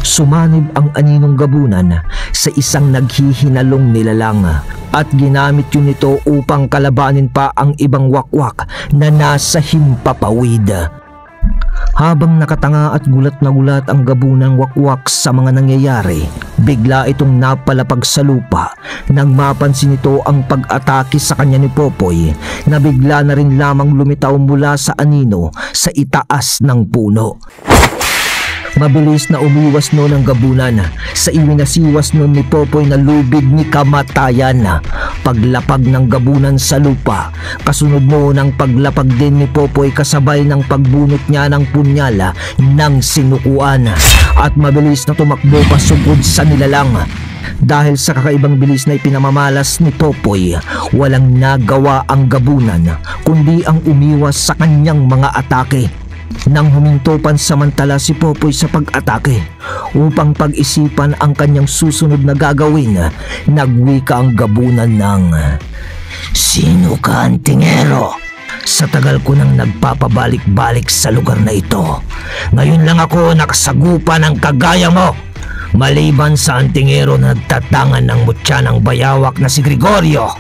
sumanib ang aninong gabunan sa isang naghihinalong nilalang at ginamit yun nito upang kalabanin pa ang ibang wakwak na nasa himpapawid. Habang nakatanga at gulat na gulat ang gabunang wakwak sa mga nangyayari, bigla itong napalapag sa lupa nang mapansin nito ang pag-atake sa kanya ni Popoy na bigla na rin lamang lumitaw mula sa anino sa itaas ng puno. Mabilis na umiwas noon ang gabunan sa iwinasiwas noon ni Popoy na lubid ni kamatayan. Paglapag ng gabunan sa lupa, kasunod noon ang paglapag din ni Popoy kasabay ng pagbunot niya ng punyala ng sinukuan at mabilis na tumakbo pasugod sa nilalang. Dahil sa kakaibang bilis na ipinamamalas ni Popoy, walang nagawa ang gabunan kundi ang umiwas sa kanyang mga atake. Nang huminto pansamantala si Popoy sa pag-atake upang pag-isipan ang kanyang susunod na gagawin, nagwika ang gabunan ng, "Sino ka, antingero? Sa tagal ko nang nagpapabalik-balik sa lugar na ito, ngayon lang ako nakasagupan ng kagaya mo. Maliban sa antingero na nagtatangan ng mutya ng bayawak na si Gregorio."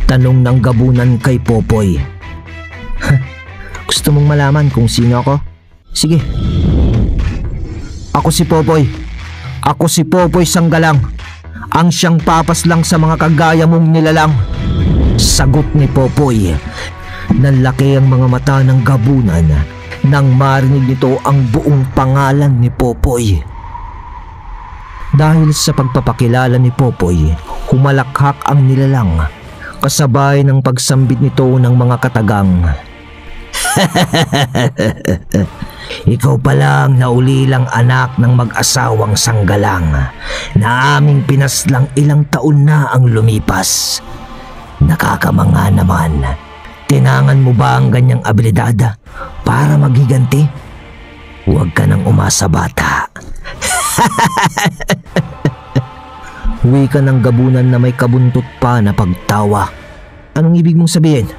Tanong ng gabunan kay Popoy. "Gusto mong malaman kung sino ako? Sige. Ako si Popoy. Ako si Popoy Sanggalang, ang siyang papas lang sa mga kagaya mong nilalang." Sagot ni Popoy. Nanlaki ang mga mata ng gabunan nang marinig nito ang buong pangalan ni Popoy. Dahil sa pagpapakilala ni Popoy, humalakhak ang nilalang kasabay ng pagsambit nito ng mga katagang. "Ikaw pala ang naulilang anak ng mag-asawang Sanggalang na aming pinaslang ilang taon na ang lumipas. Nakakamanga naman. Tinangan mo ba ang ganyang abilidad para maghiganti? Huwag ka nang umasa, bata." Wika ng gabunan na may kabuntot pa na pagtawa. "Anong ibig mong sabihin?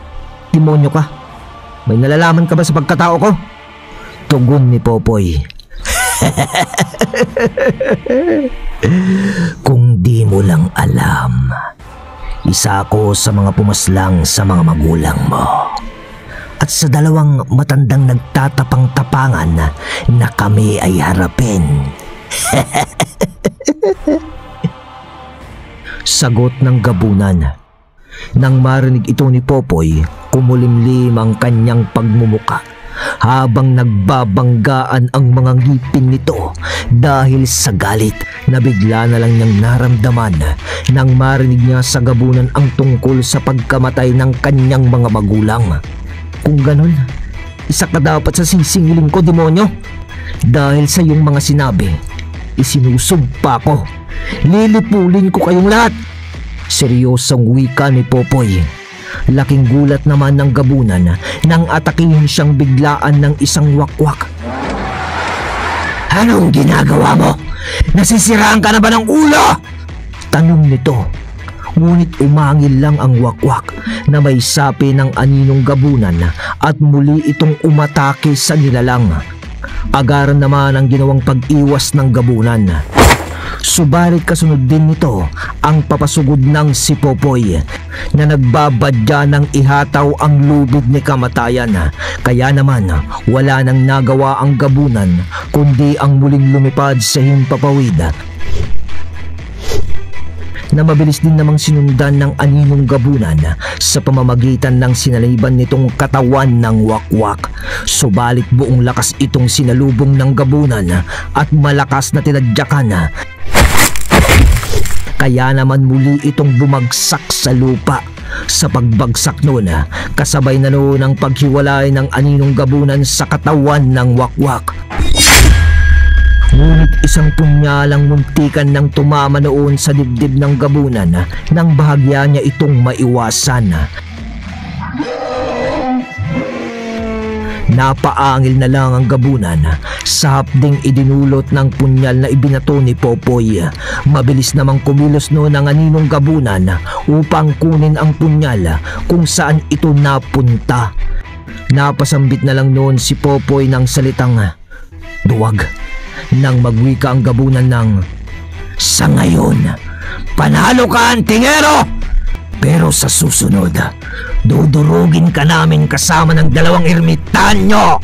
Demonyo ka? May nalalaman ka ba sa pagkatao ko?" Tugon ni Popoy. "Kung di mo lang alam, isa ako sa mga pumaslang sa mga magulang mo at sa dalawang matandang nagtatapang-tapangan na kami ay harapin." Sagot ng gabunan. Nang marinig ito ni Popoy, kumulimlim ang kanyang pagmumuka habang nagbabanggaan ang mga ngipin nito dahil sa galit na bigla na lang niyang naramdaman nang marinig niya sa gabunan ang tungkol sa pagkamatay ng kanyang mga magulang. Kung ganon, isa ka dapat sa sisingilin ko, demonyo. Dahil sa iyong mga sinabi, isinusumpa ko. Lilipulin ko kayong lahat. Seryosong wika ni Popoy. Laking gulat naman ng gabunan nang atakihin siyang biglaan ng isang wakwak. Anong ginagawa mo? Nasisiraan ka na ba ng ulo? Tanong nito. Ngunit umangil lang ang wakwak na may sapi ng aninong gabunan at muli itong umatake sa nilalang. Agaran naman ang ginawang pag-iwas ng gabunan. Subalit kasunod din nito ang papasugod ng si Popoy na nagbabadya ng ihataw ang lubid ni kamatayan. Kaya naman wala nang nagawa ang gabunan kundi ang muling lumipad sa himpapawid na mabilis din namang sinundan ng aninong gabunan sa pamamagitan ng sinaliban nitong katawan ng wakwak. Subalit buong lakas itong sinalubong ng gabunan at malakas na tinadyakan. Kaya naman muli itong bumagsak sa lupa. Sa pagbagsak noon, kasabay na noon ang paghiwalay ng aninong gabunan sa katawan ng wakwak. Ngunit isang punyalang muntikan nang tumama noon sa dibdib ng gabunan nang bahagya niya itong maiwasan. Napaangil na lang ang gabunan sa hapding idinulot ng punyal na ibinato ni Popoy. Mabilis namang kumilos noon ang aninong gabunan upang kunin ang punyal kung saan ito napunta. Napasambit na lang noon si Popoy ng salitang duwag nang magwika ang gabunan ng, "Sa ngayon, panalo ka, antingero! Pero sa susunod, dudurugin ka namin kasama ng 2 ermitanyo!"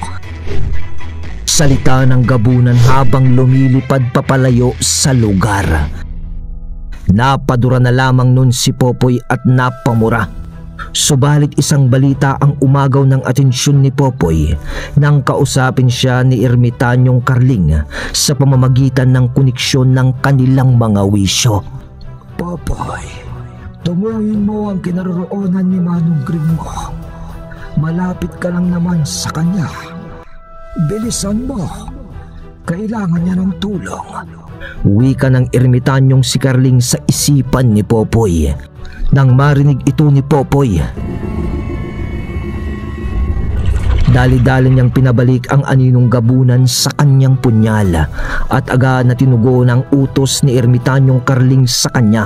Salita ng gabunan habang lumilipad papalayo sa lugar. Napadura na lamang nun si Popoy at napamura. Subalit isang balita ang umagaw ng atensyon ni Popoy nang kausapin siya ni Ermitanyong Carling sa pamamagitan ng koneksyon ng kanilang mga wisyo. Popoy, tumuhin mo ang kinaroroonan ni Manong Greg mo. Malapit ka lang naman sa kanya. Bilisan mo. Kailangan niya ng tulong. Wika ng Ermitanyong si Carling sa isipan ni Popoy. Nang marinig ito ni Popoy, dali-dali niyang pinabalik ang aninong gabunan sa kanyang punyal at agad na tinugo ng utos ni Ermitanyong Carling sa kanya.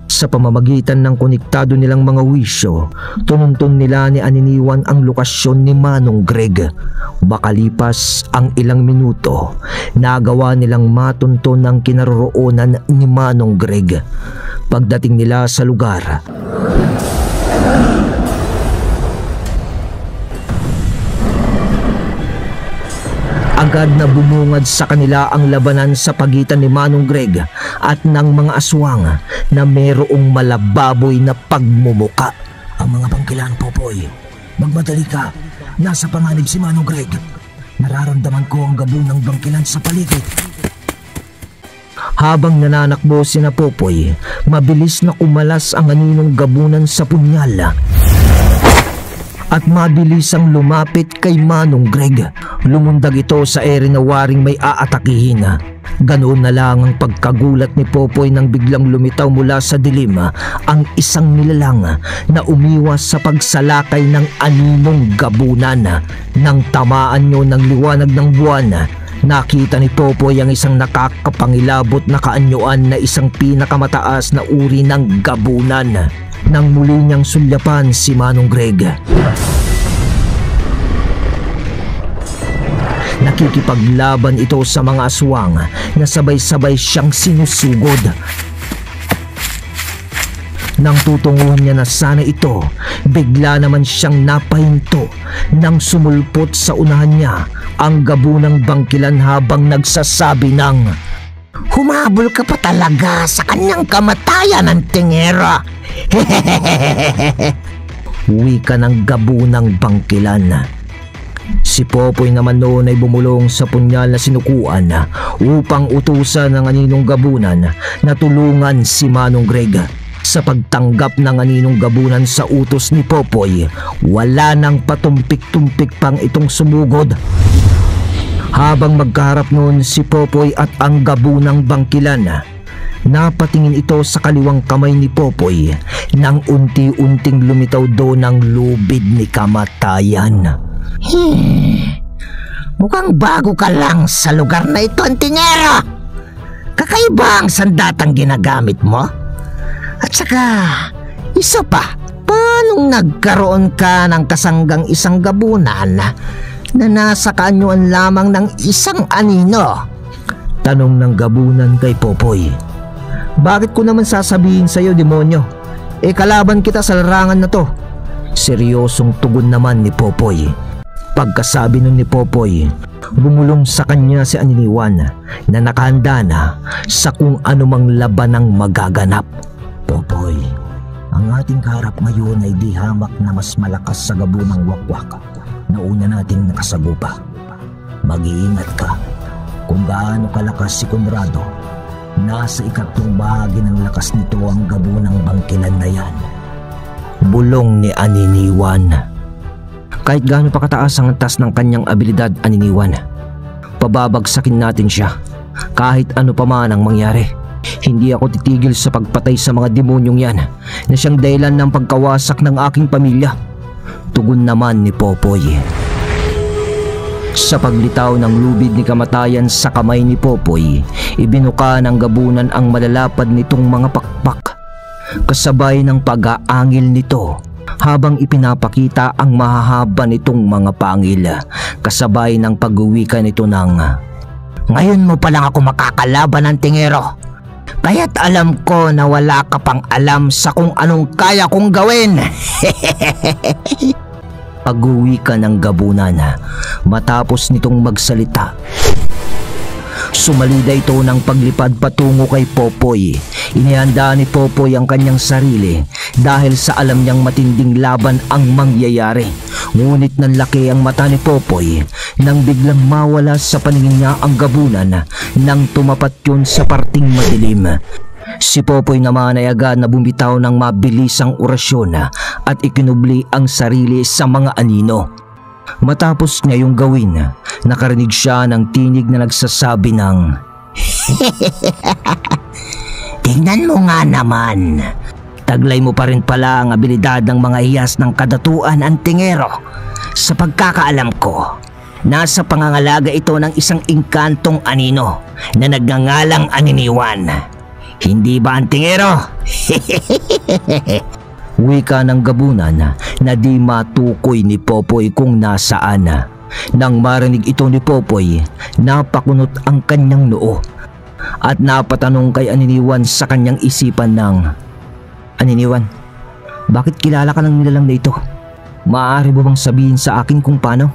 Sa pamamagitan ng konektado nilang mga wisyo, tununton nila ni Aniniwan ang lokasyon ni Manong Greg. Makalipas ang ilang minuto, nagawa nilang matunton ang kinaroroonan ni Manong Greg. Pagdating nila sa lugar, agad na bumungad sa kanila ang labanan sa pagitan ni Manong Greg at ng mga aswang na mayroong malababoy na pagmumuka. Ang mga bangkilan, Popoy. Magmadali ka. Nasa panganib si Manong Greg. Nararamdaman ko ang gabunang bangkilan sa paligid. Habang nananakbo sina Popoy, mabilis na kumalas ang aninong gabunan sa punyal at mabilis ang lumapit kay Manong Greg. Lumundag ito sa ere na waring may aatakihin. Ganoon na lang ang pagkagulat ni Popoy nang biglang lumitaw mula sa dilim ang isang nilalang na umiwas sa pagsalakay ng aninong gabunan. Nang tamaan niyo ng liwanag ng buwan, nakita ni Popoy ang isang nakakapangilabot na kaanyuan na isang pinakamataas na uri ng gabunan. Nang muli niyang sulyapan si Manong Greg, nakikipaglaban ito sa mga aswang na sabay-sabay siyang sinusugod. Nang tutunguhan niya na sana ito, bigla naman siyang napahinto nang sumulpot sa unahan niya ang gabunang bangkilan habang nagsasabi ng, "Humabol ka pa talaga sa kanyang kamatayan, antingero." Wika ng gabunang bangkilan. Si Popoy naman noon ay bumulong sa punyal na sinukuan upang utusan ng Aninong Gabunan na tulungan si Manong Greg. Sa pagtanggap ng Aninong Gabunan sa utos ni Popoy, wala nang patumpik-tumpik pang itong sumugod. Habang magkaharap noon si Popoy at ang Gabunang Bangkilan, napatingin ito sa kaliwang kamay ni Popoy nang unti-unting lumitaw doon ang lubid ni kamatayan. Mukhang bago ka lang sa lugar na ito, Antingero. Kakaiba ang sandatang ginagamit mo. At saka, isa pa, paanong nagkaroon ka ng kasanggang isang gabunan na nasa kaanyuan lamang ng isang anino? Tanong ng Gabunan kay Popoy. Bakit ko naman sasabihin sa'yo, demonyo? Kalaban kita sa larangan na to. Seryosong tugon naman ni Popoy. Pagkasabi nun ni Popoy, bumulong sa kanya si Aniniwan na nakahanda na sa kung anumang labanang magaganap. Popoy, ang ating kaharap ngayon ay di hamak na mas malakas sa Gabunang Wakwak na una nating nakasagupa. Mag-iingat ka. Kung gaano kalakas si Conrado, nasa ikatlong bahagi ng lakas nito ang Gabunang Bangkilan na yan. Bulong ni Aniniwan. Kahit gaano pa kataas ang antas ng kanyang abilidad, Aniniwan, pababagsakin natin siya kahit ano pa man ang mangyari. Hindi ako titigil sa pagpatay sa mga demonyong yan na siyang dahilan ng pagkawasak ng aking pamilya. Tugon naman ni Popoy. Sa paglitaw ng lubid ni kamatayan sa kamay ni Popoy, ibinuka ng Gabunan ang malalapad nitong mga pakpak, kasabay ng pag-aangil nito habang ipinapakita ang mahahaba nitong mga pangil, kasabay ng pag-uwika nito ng, "Ngayon mo pa lang ako makakalaban, Antingero. Kaya't alam ko na wala ka pang alam sa kung anong kaya kong gawin." Pag-uwika ng Gabunan matapos nitong magsalita. Sumalida ito ng paglipad patungo kay Popoy. Inihanda ni Popoy ang kanyang sarili dahil sa alam niyang matinding laban ang mangyayari. Ngunit nanlaki ang mata ni Popoy nang biglang mawala sa paningin niya ang Gabunan nang tumapat yun sa parting madilim. Si Popoy naman ay agad na bumitaw ng mabilisang orasyon at ikinubli ang sarili sa mga anino. Matapos niya yung gawin, nakarinig siya ng tinig na nagsasabi ng, "Tingnan mo nga naman. Taglay mo pa rin pala ang abilidad ng mga hiyas ng kadatuan, Antingero. Sa pagkakaalam ko, nasa pangangalaga ito ng isang engkantong anino na nagngangalang Aniniwan. Hindi ba, Antingero?" Wika ng Gabunan na di matukoy ni Popoy kung nasaan. Nang marinig ito ni Popoy, napakunot ang kanyang noo at napatanong kay Aniniwan sa kanyang isipan ng, "Aniniwan, bakit kilala ka ng nilalang na ito? Maaari mo bang sabihin sa akin kung paano?"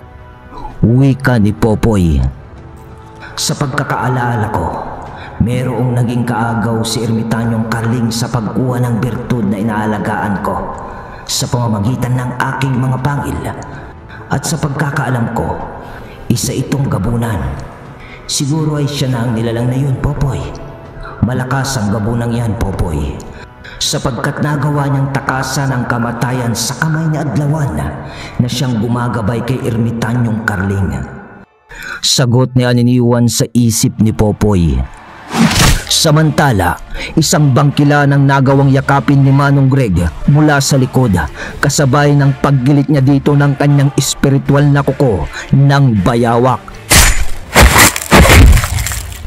Wika ni Popoy. "Sa pagkakaalala ko, merong naging kaagaw si Ermitanyong Carling sa pagkuha ng birtud na inaalagaan ko sa pamamagitan ng aking mga pangil. At sa pagkakaalam ko, isa itong Gabunan. Siguro ay siya na ang nilalang na yun, Popoy. Malakas ang Gabunang yan, Popoy, sapagkat nagawa niyang takasan ang kamatayan sa kamay ni Adlawan na siyang gumagabay kay Ermitanyong Carling." Sagot ni Aniniwan sa isip ni Popoy. Samantala, isang bangkila ng nagawang yakapin ni Manong Greg mula sa likod, kasabay ng paggilit niya dito ng kanyang espiritual na kuko ng bayawak.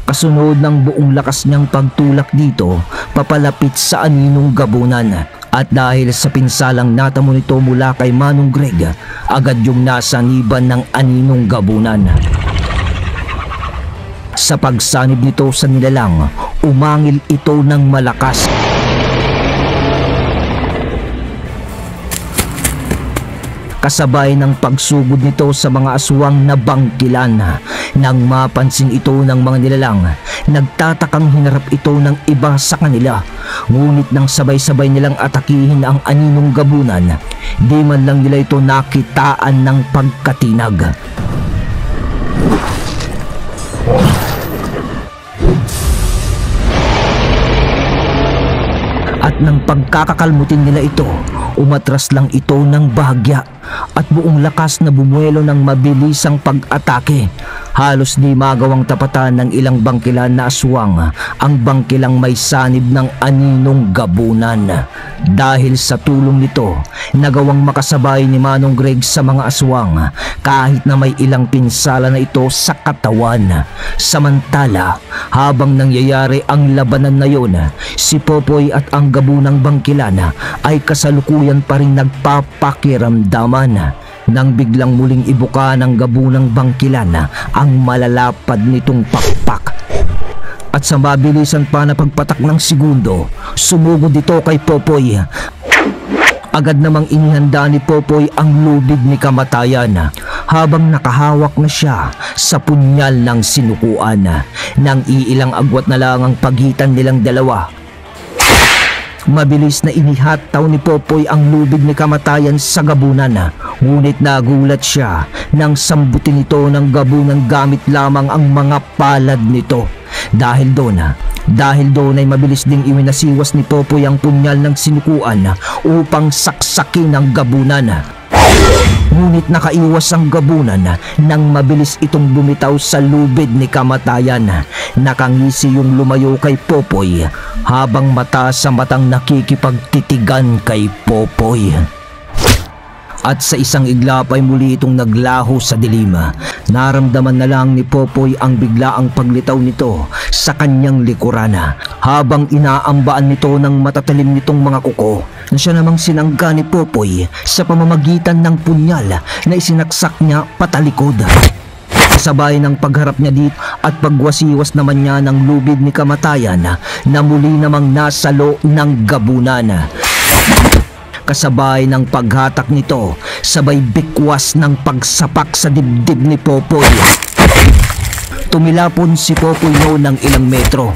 Kasunod ng buong lakas niyang pagtulak dito papalapit sa Aninong Gabunan, at dahil sa pinsalang natamo nito mula kay Manong Greg, agad yung nasa niban ng Aninong Gabunan. Sa pagsanib nito sa nilalang, umangil ito ng malakas. kasabay ng pagsugod nito sa mga aswang na bangkilan. Nang mapansin ito ng mga nilalang, nagtatakang hinarap ito ng iba sa kanila. Ngunit nang sabay-sabay nilang atakihin ang aninong gabunan, di man lang nila ito nakitaan ng pagkatinag. At nang pagkakakalmutin nila ito, umatras lang ito ng bahagya at buong lakas na bumuelo ng mabilisang pag-atake. Halos di magawang tapatan ng ilang bangkilan na aswang ang bangkilang may sanib ng aninong gabunan. Dahil sa tulong nito, nagawang makasabay ni Manong Greg sa mga aswang kahit na may ilang pinsala na ito sa katawan. Samantala, habang nangyayari ang labanan na yon, si Popoy at ang gabunang bangkilan ay kasalukuyan pa rin nagpapakiramdaman nang biglang muling ibuka ng gabunang bangkilan ang malalapad nitong pakpak. At sa mabilisan pa na pagpatak ng segundo, sumugod ito kay Popoy. Agad namang inihanda ni Popoy ang lubid ni kamatayan habang nakahawak na siya sa punyal ng sinukuan. Nang iilang agwat na lang ang pagitan nilang dalawa, mabilis na inihataw ni Popoy ang lubid ni kamatayan sa gabunan. Ngunit nagulat siya nang sambutin ito ng gabunan gamit lamang ang mga palad nito. Dahil doon ay mabilis ding iwinasiwas ni Popoy ang punyal ng sinukuan upang saksakin ang gabunan. Ngunit nakaiwas ang gabunan nang mabilis itong bumitaw sa lubid ni kamatayan. Nakangisi yung lumayo kay Popoy habang mata sa matang nakikipagtitigan kay Popoy. At sa isang iglap ay muli itong naglaho sa dilim. Naramdaman na lang ni Popoy ang biglaang paglitaw nito sa kanyang likuran habang inaambaan nito ng matatalim nitong mga kuko na siya namang sinangga ni Popoy sa pamamagitan ng punyal na isinaksak niya patalikod. Kasabay ng pagharap niya dito at pagwasiwas naman niya ng lubid ni kamatayan na muli namang nasalo ng gabunan. Kasabay ng paghatak nito, sabay bikwas ng pagsapak sa dibdib ni Popoy. Tumilapon si Popoy noon ng ilang metro,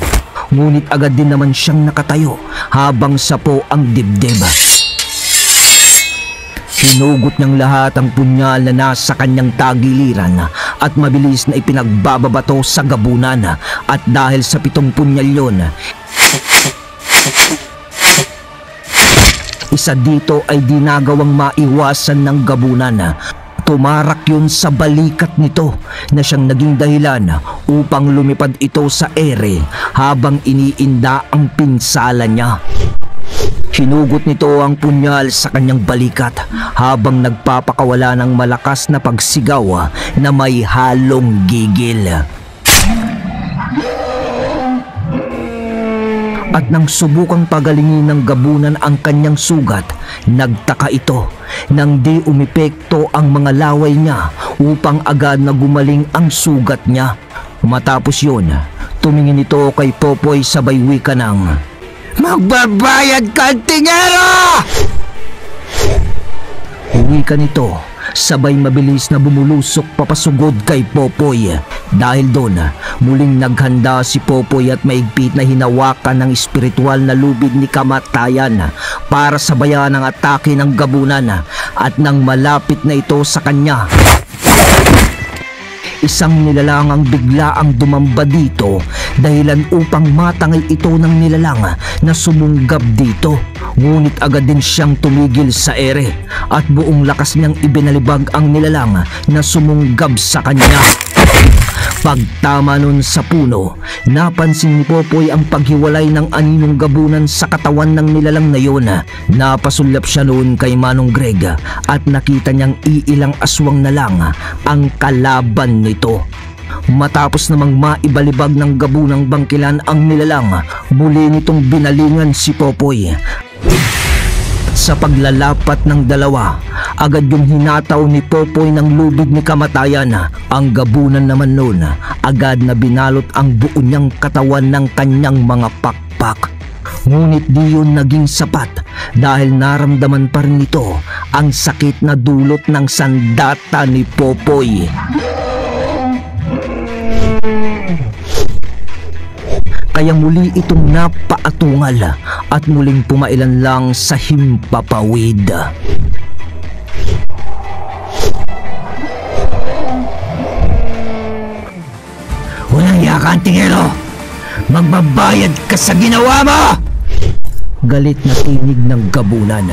ngunit agad din naman siyang nakatayo habang sapo ang dibdib. Hinugot niyang lahat ang punyal na nasa kanyang tagiliran at mabilis na ipinagbababato sa gabunan. At dahil sa 7 punyal yun, isa dito ay dinagawang maiwasan ng gabunan. Tumarak yun sa balikat nito na siyang naging dahilan upang lumipad ito sa ere habang iniinda ang pinsala niya. Hinugot nito ang punyal sa kanyang balikat habang nagpapakawala ng malakas na pagsigaw na may halong gigil. At nang subukang pagalingin ng gabunan ang kanyang sugat, nagtaka ito nang di umepekto ang mga laway niya upang agad na gumaling ang sugat niya. Matapos yun, tumingin ito kay Popoy sabay wika ng, "Magbabayad ka, tingero!" Wika nito sabay mabilis na bumulusok papasugod kay Popoy. Dahil doon, muling naghanda si Popoy at maigpit na hinawakan ng espiritual na lubid ni kamatayan para sabayan ang atake ng gabunan. At nang malapit na ito sa kanya, isang nilalang ang biglaang dumamba dito dahilan upang matangay ito ng nilalang na sumunggab dito. Ngunit agad din siyang tumigil sa ere at buong lakas niyang ibinalibag ang nilalang na sumunggab sa kanya. Pagtama nun sa puno, napansin ni Popoy ang paghiwalay ng aninong gabunan sa katawan ng nilalang na yun. Napasulyap siya noon kay Manong Greg at nakita niyang iilang aswang na lang ang kalaban nito. Matapos namang maibalibag ng gabunang bangkilan ang nilalang, muli nitong binalingan si Popoy. Sa paglalapat ng dalawa, agad yung hinataw ni Popoy ng lubid ni kamatayan. Ang gabunan naman noon, agad na binalot ang buo niyang katawan ng kanyang mga pakpak. Ngunit di yun naging sapat dahil naramdaman pa rin nito ang sakit na dulot ng sandata ni Popoy. Kaya muli itong napaatungal at muling pumailan lang sa himpapawid. Walang yakan, tingero! Magbabayad ka sa ginawa mo! Galit na tinig ng gabunan.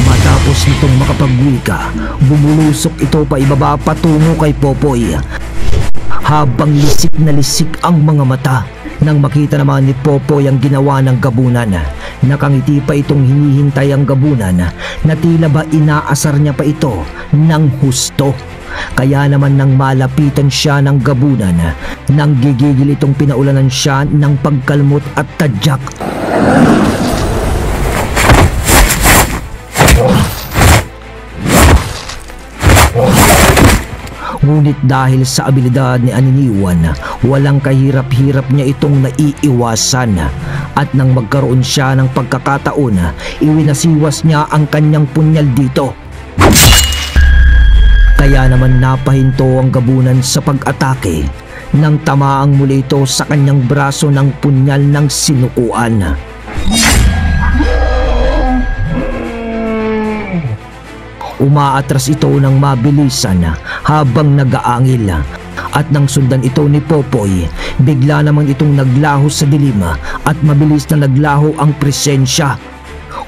Matapos nitong makapagwika, bumulusok ito pa ibaba patungo kay Popoy. Habang lisik na lisik ang mga mata nang makita naman ni Popoy ang ginawa ng gabunan. Nakangiti pa itong hinihintay ang gabunan na tila ba inaasar niya pa ito ng husto. Kaya naman nang malapitan siya ng gabunan, nang gigigil itong pinaulanan siya ng pagkalmot at tadyak. Ngunit dahil sa abilidad ni Aniniwan, walang kahirap-hirap niya itong naiiwasan. At nang magkaroon siya ng pagkakataon, iwinasiwas niya ang kanyang punyal dito. Kaya naman napahinto ang gabunan sa pag-atake nang tamaang muli ito sa kanyang braso ng punyal ng sinukuan. Umaatras ito ng mabilisan habang nag-aangil at nang sundan ito ni Popoy, bigla namang itong naglaho sa dilim at mabilis na naglaho ang presensya.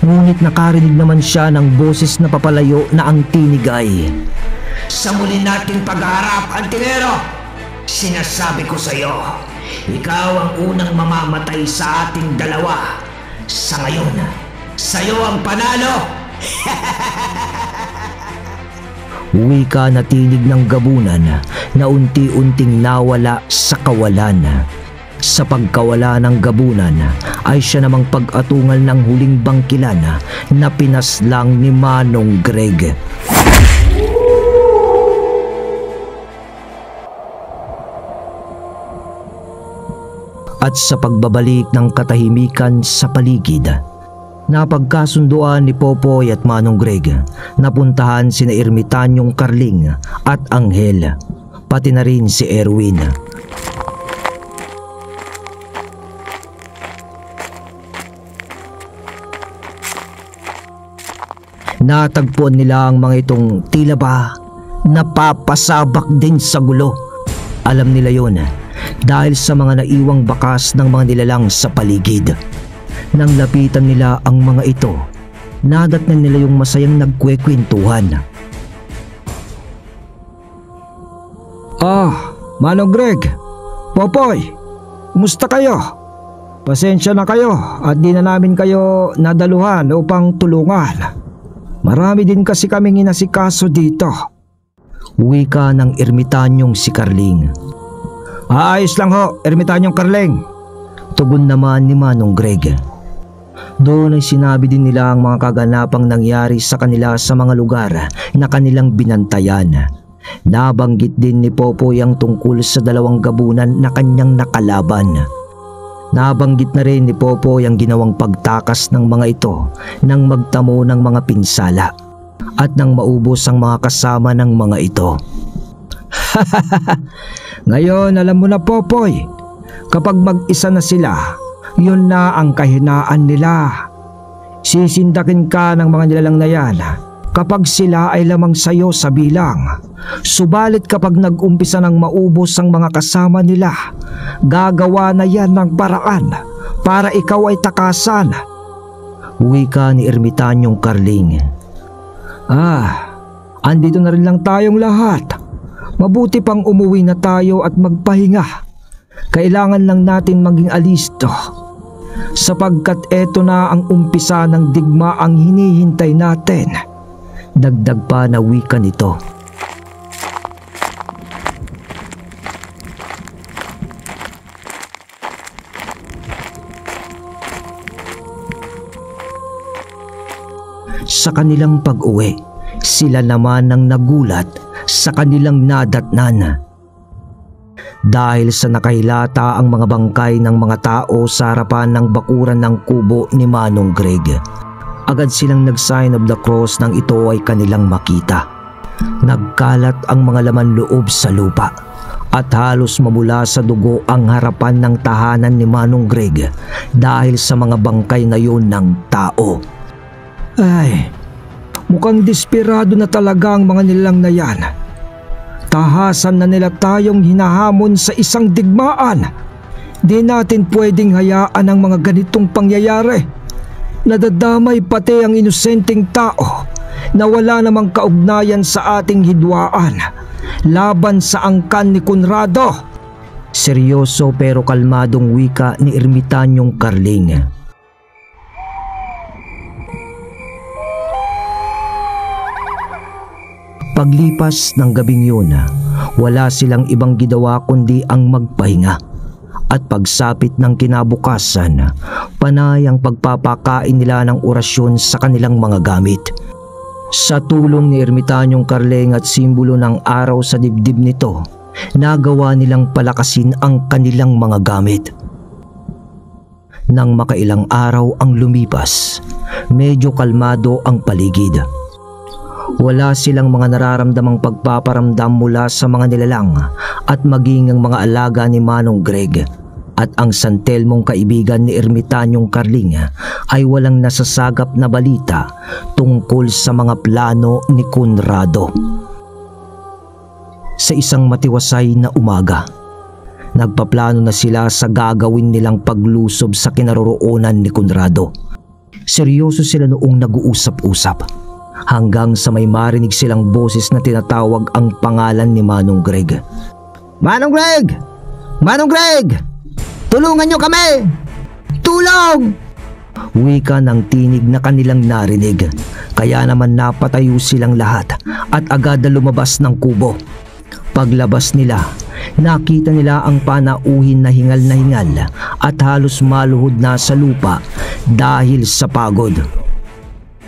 Ngunit nakarinig naman siya ng boses na papalayo na ang tinig ay, Sa muli nating pag-aarap, Antingero, sinasabi ko sa iyo, ikaw ang unang mamamatay sa ating dalawa. Sa ngayon, sa'yo ang panalo! wika na tinig ng gabunan na unti-unting nawala sa kawalan. Sa pagkawala ng gabunan ay siya namang pag-atungal ng huling bangkilan na pinaslang ni Manong Greg. At sa pagbabalik ng katahimikan sa paligid, napagkasunduan ni Popoy at Manong Greg na puntahan sina Ermitanyong Carling at Anghel, pati na rin si Erwin. Natagpuan nila ang mga itong tila ba napapasabak din sa gulo. Alam nila yon dahil sa mga naiwang bakas ng mga nilalang sa paligid. Nang lapitan nila ang mga ito, nadatnan nila yung masayang nagkwekwentuhan. Manong Greg, Popoy, kumusta kayo? Pasensya na kayo at di na namin kayo nadaluhan upang tulungan. Marami din kasi kaming inasikaso dito. Wika ng Ermitanyong si Carling. Ayos lang ho, Ermitanyong Carling. Tugon naman ni Manong Greg. Doon ay sinabi din nila ang mga kaganapang nangyari sa kanila sa mga lugar na kanilang binantayan. Nabanggit din ni Popoy ang tungkol sa dalawang gabunan na kanyang nakalaban. Nabanggit na rin ni Popoy ang ginawang pagtakas ng mga ito nang magtamo ng mga pinsala at nang maubos ang mga kasama ng mga ito. Ngayon alam mo na, Popoy, kapag mag-isa na sila, yun na ang kahinaan nila. Sisindakin ka ng mga nilalang na yan kapag sila ay lamang sayo sa bilang. Subalit kapag nag-umpisa ng maubos ang mga kasama nila, gagawa na yan ng paraan para ikaw ay takasan. Wika ni Ermitanyong Carling. Andito na rin lang tayong lahat. Mabuti pang umuwi na tayo at magpahinga. Kailangan lang natin maging alisto, sapagkat eto na ang umpisa ng digma ang hinihintay natin. Dagdag pa na wika nito. Sa kanilang pag-uwi, sila naman ang nagulat sa kanilang nadatnan. dahil sa nakahilata ang mga bangkay ng mga tao sa harapan ng bakuran ng kubo ni Manong Greg. Agad silang nag-sign of the cross nang ito ay kanilang makita. Nagkalat ang mga laman loob sa lupa at halos mamula sa dugo ang harapan ng tahanan ni Manong Greg dahil sa mga bangkay ngayon ng tao. Ay, mukhang desperado na talaga ang mga nilalang na yan. Tahasan na nila tayong hinahamon sa isang digmaan. Di natin pwedeng hayaan ang mga ganitong pangyayari. Nadadamay pati ang inosenteng tao na wala namang kaugnayan sa ating hidwaan laban sa angkan ni Conrado. Seryoso pero kalmadong wika ni Ermitanyong Carling. Paglipas ng gabing yun, wala silang ibang ginawa kundi ang magpahinga. At pagsapit ng kinabukasan, panay ang pagpapakain nila ng orasyon sa kanilang mga gamit. Sa tulong ni Ermitanyong Carling at simbolo ng araw sa dibdib nito, nagawa nilang palakasin ang kanilang mga gamit. Nang makailang araw ang lumipas, medyo kalmado ang paligid. Wala silang mga nararamdamang pagpaparamdam mula sa mga nilalang at maging ang mga alaga ni Manong Greg. At ang San Telmong kaibigan ni Ermitanyong Carling ay walang nasasagap na balita tungkol sa mga plano ni Conrado. Sa isang matiwasay na umaga, nagpaplano na sila sa gagawin nilang paglusob sa kinaroroonan ni Conrado. Seryoso sila noong nag-uusap-usap hanggang sa may marinig silang boses na tinatawag ang pangalan ni Manong Greg. Manong Greg! Manong Greg! Tulungan nyo kami! Tulong! Wika ng tinig na kanilang narinig, kaya naman napatayo silang lahat at agad na lumabas ng kubo. Paglabas nila, nakita nila ang panauhin na hingal at halos maluhod na sa lupa dahil sa pagod.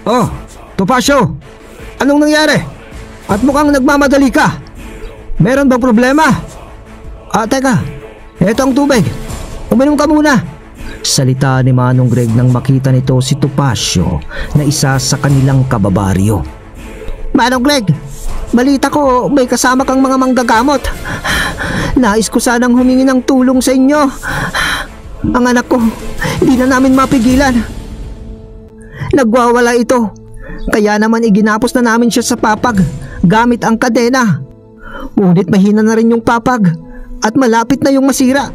Oh, Topacio! Anong nangyari? At mukhang nagmamadali ka. Meron bang problema? Teka, eto ang tubig. Uminom ka muna. Salita ni Manong Greg nang makita nito si Topacio na isa sa kanilang kababaryo. Manong Greg, balita ko may kasama kang mga manggagamot. Nais ko sanang humingi ng tulong sa inyo. Ang anak ko, hindi na namin mapigilan. Nagwawala ito. Kaya naman iginapos na namin siya sa papag gamit ang kadena. Ngunit mahina na rin yung papag at malapit na yung masira.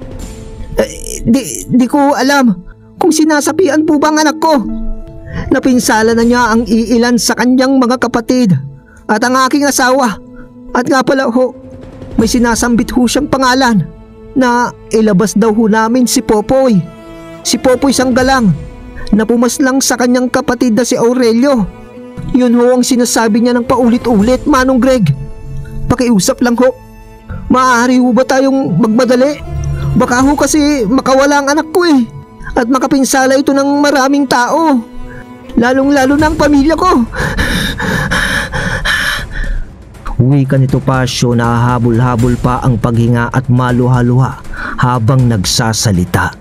Di ko alam kung sinasapian po ba ang anak ko. Napinsala na niya ang iilan sa kanyang mga kapatid at ang aking asawa. At nga pala ho, may sinasambit ho siyang pangalan na ilabas daw ho namin si Popoy. Si Popoy Sanggalang na pumaslang sa kanyang kapatid na si Aurelio. Yun ho ang sinasabi niya ng paulit-ulit, Manong Greg. Pakiusap lang ho. Maaari ho ba tayong magmadali? Baka ho kasi makawala ang anak ko at makapinsala ito ng maraming tao. Lalong-lalo na ang pamilya ko. Wika ni Topacio na habol-habol pa ang paghinga at maluha-luha habang nagsasalita.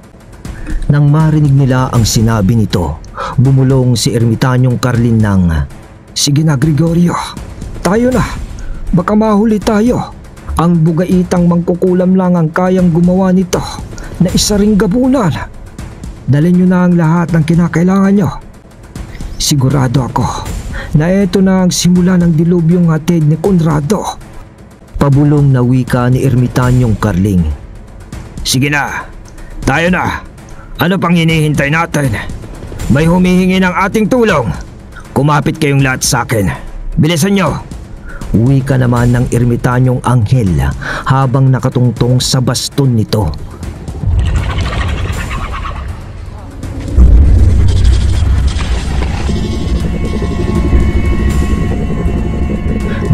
Nang marinig nila ang sinabi nito, bumulong si Ermitanyong Carling ng, "Sige na Gregorio, tayo na. Baka mahuli tayo. Ang bugaitang mangkukulam lang ang kayang gumawa nito na isa ring gabunan. Dalhin nyo na ang lahat ng kinakailangan nyo. Sigurado ako na ito na ang simula ng dilubyong hatid ni Conrado." Pabulong na wika ni Ermitanyong Carling. Sige na, tayo na. Ano pang hinihintay natin? May humihingi ng ating tulong. Kumapit kayong lahat sa akin. Bilisan nyo. Wika naman ng Ermitanyong Anghel habang nakatungtong sa baston nito.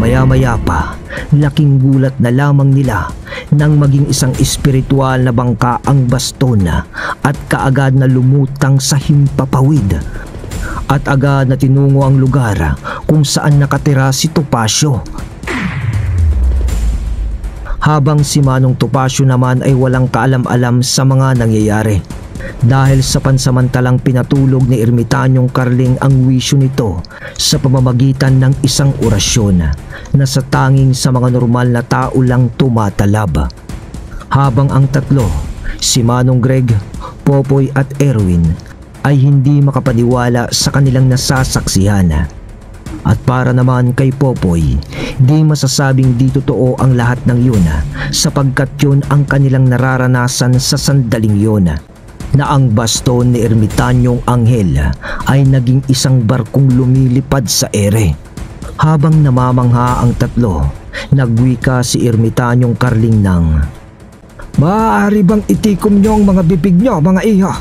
Maya-maya pa, laking gulat na lamang nila nang maging isang espiritual na bangka ang baston at kaagad na lumutang sa himpapawid. At agad na tinungo ang lugar kung saan nakatira si Topacio. Habang si Manong Topacio naman ay walang kaalam-alam sa mga nangyayari. Dahil sa pansamantalang pinatulog ni Ermitanyong Carling ang wisyo nito sa pamamagitan ng isang orasyon na sa tanging sa mga normal na tao lang tumatalab. Habang ang tatlo, si Manong Greg, Popoy at Erwin ay hindi makapaniwala sa kanilang nasasaksihan. At para naman kay Popoy, di masasabing di totoo ang lahat ng yun sapagkat yun ang kanilang nararanasan sa sandaling yun na ang baston ni Ermitanyong Anghel ay naging isang barkong lumilipad sa ere. Habang namamangha ang tatlo, nagwika si Ermitanyong Carling ng, "Maaari bang itikom niyo ang mga bibig niyo, mga iha?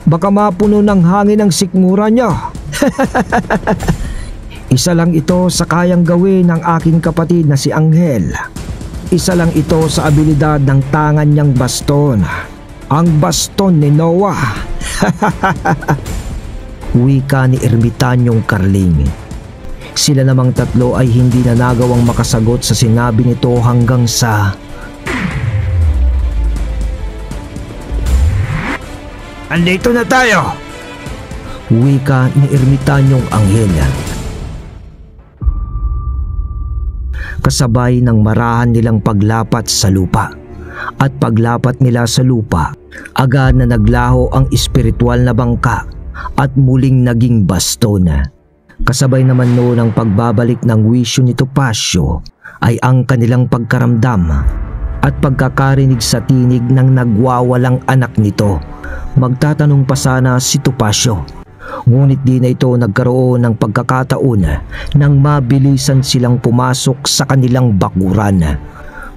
Baka mapuno ng hangin ang sikmura niyo." "Isa lang ito sa kayang gawin ng aking kapatid na si Anghel. Isa lang ito sa abilidad ng tangan niyang baston. Ang baston ni Noah." Wika ni Ermitanyong Carling. Sila namang tatlo ay hindi na nagawang makasagot sa sinabi nito hanggang sa Andito na tayo! wika ni Ermitanyong Anghel. Kasabay ng marahan nilang paglapat sa lupa. At paglapat nila sa lupa, agad na naglaho ang espiritual na bangka at muling naging baston. Kasabay naman noon ang pagbabalik ng wisyo ni Topacio ay ang kanilang pagkaramdam at pagkakarinig sa tinig ng nagwawalang anak nito. Magtatanong pa sana si Topacio, ngunit di na ito nagkaroon ng pagkakataon nang mabilisan silang pumasok sa kanilang bakuran.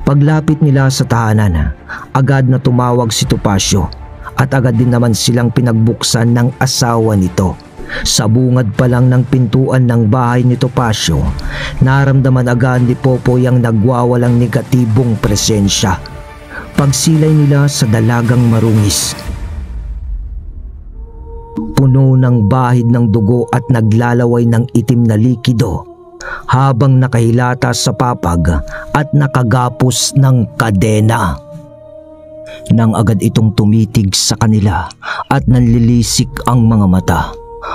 Paglapit nila sa tahanan, agad na tumawag si Topacio at agad din naman silang pinagbuksan ng asawa nito. Sa bungad pa lang ng pintuan ng bahay ni Topacio, naramdaman agad ni Popoy ang nagwawalang negatibong presensya. Pagsilay nila sa dalagang marungis, puno ng bahid ng dugo at naglalaway ng itim na likido habang nakahilata sa papag at nakagapos ng kadena. Nang agad itong tumitig sa kanila at nanlilisik ang mga mata,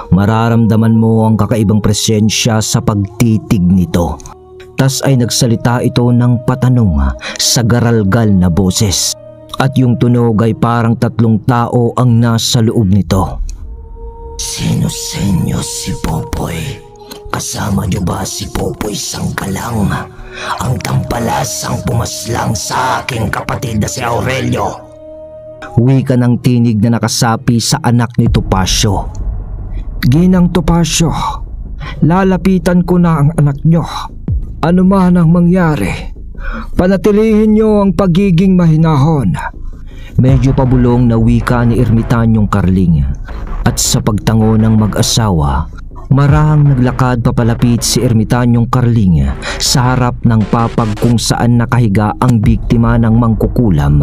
mararamdaman mo ang kakaibang presensya sa pagtitig nito. Tas ay nagsalita ito ng patanong sa garalgal na boses at yung tunog ay parang tatlong tao ang nasa loob nito. Sino sa inyo si Popoy? Kasama niyo ba si Popoy Sangkalang? Ang tampalas ang pumaslang sa aking kapatid na si Aurelio. Wika ng tinig na nakasapi sa anak ni Topacio. "Ginang Topacio, lalapitan ko na ang anak niyo. Ano man ang mangyari, panatilihin niyo ang pagiging mahinahon." Medyo pabulong na wika ni Ermitanyong Carling. At sa pagtango ng mag-asawa, marahang naglakad papalapit si Ermitanyong Carling sa harap ng papag kung saan nakahiga ang biktima ng mangkukulam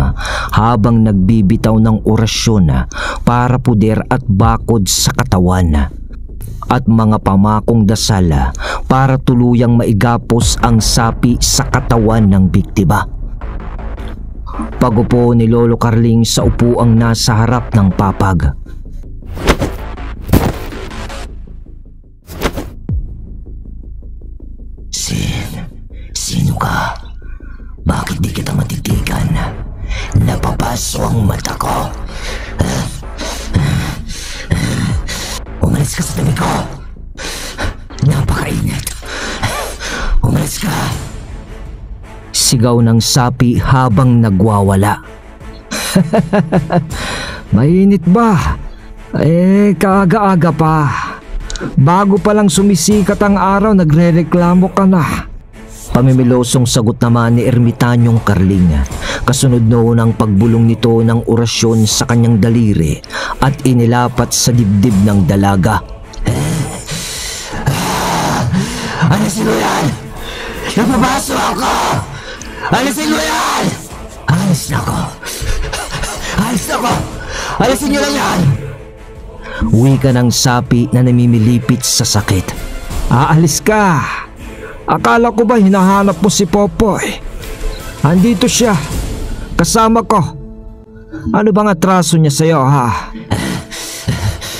habang nagbibitaw ng orasyon para puder at bakod sa katawan at mga pamakong dasal para tuluyang maigapos ang sapi sa katawan ng biktima. Pagupo ni Lolo Carling sa upuang nasa harap ng papag, Sino ka? Bakit di kita matitigan? Napapaso ang mata ko. Umalis ka sa tabi ko. Napakainit. Umalis ka. Sigaw ng sapi habang nagwawala. "Mainit ba? Kaaga-aga pa. Bago pa lang sumisikat ang araw, nagrereklamo ka na." Pamimilosong sagot naman ni Ermitanyong Carling. Kasunod noon ang pagbulong nito ng orasyon sa kanyang daliri at inilapat sa dibdib ng dalaga. Alisin mo yan! Napapaso ako! Alisin mo yan! Alis na ako! Alis na ako! Alisin niyo lang yan! Wika ng sapi na namimilipit sa sakit. "Aalis ka! Akala ko ba hinahanap mo si Popoy? Andito siya. Kasama ko. Ano bang atraso niya sa'yo, ha?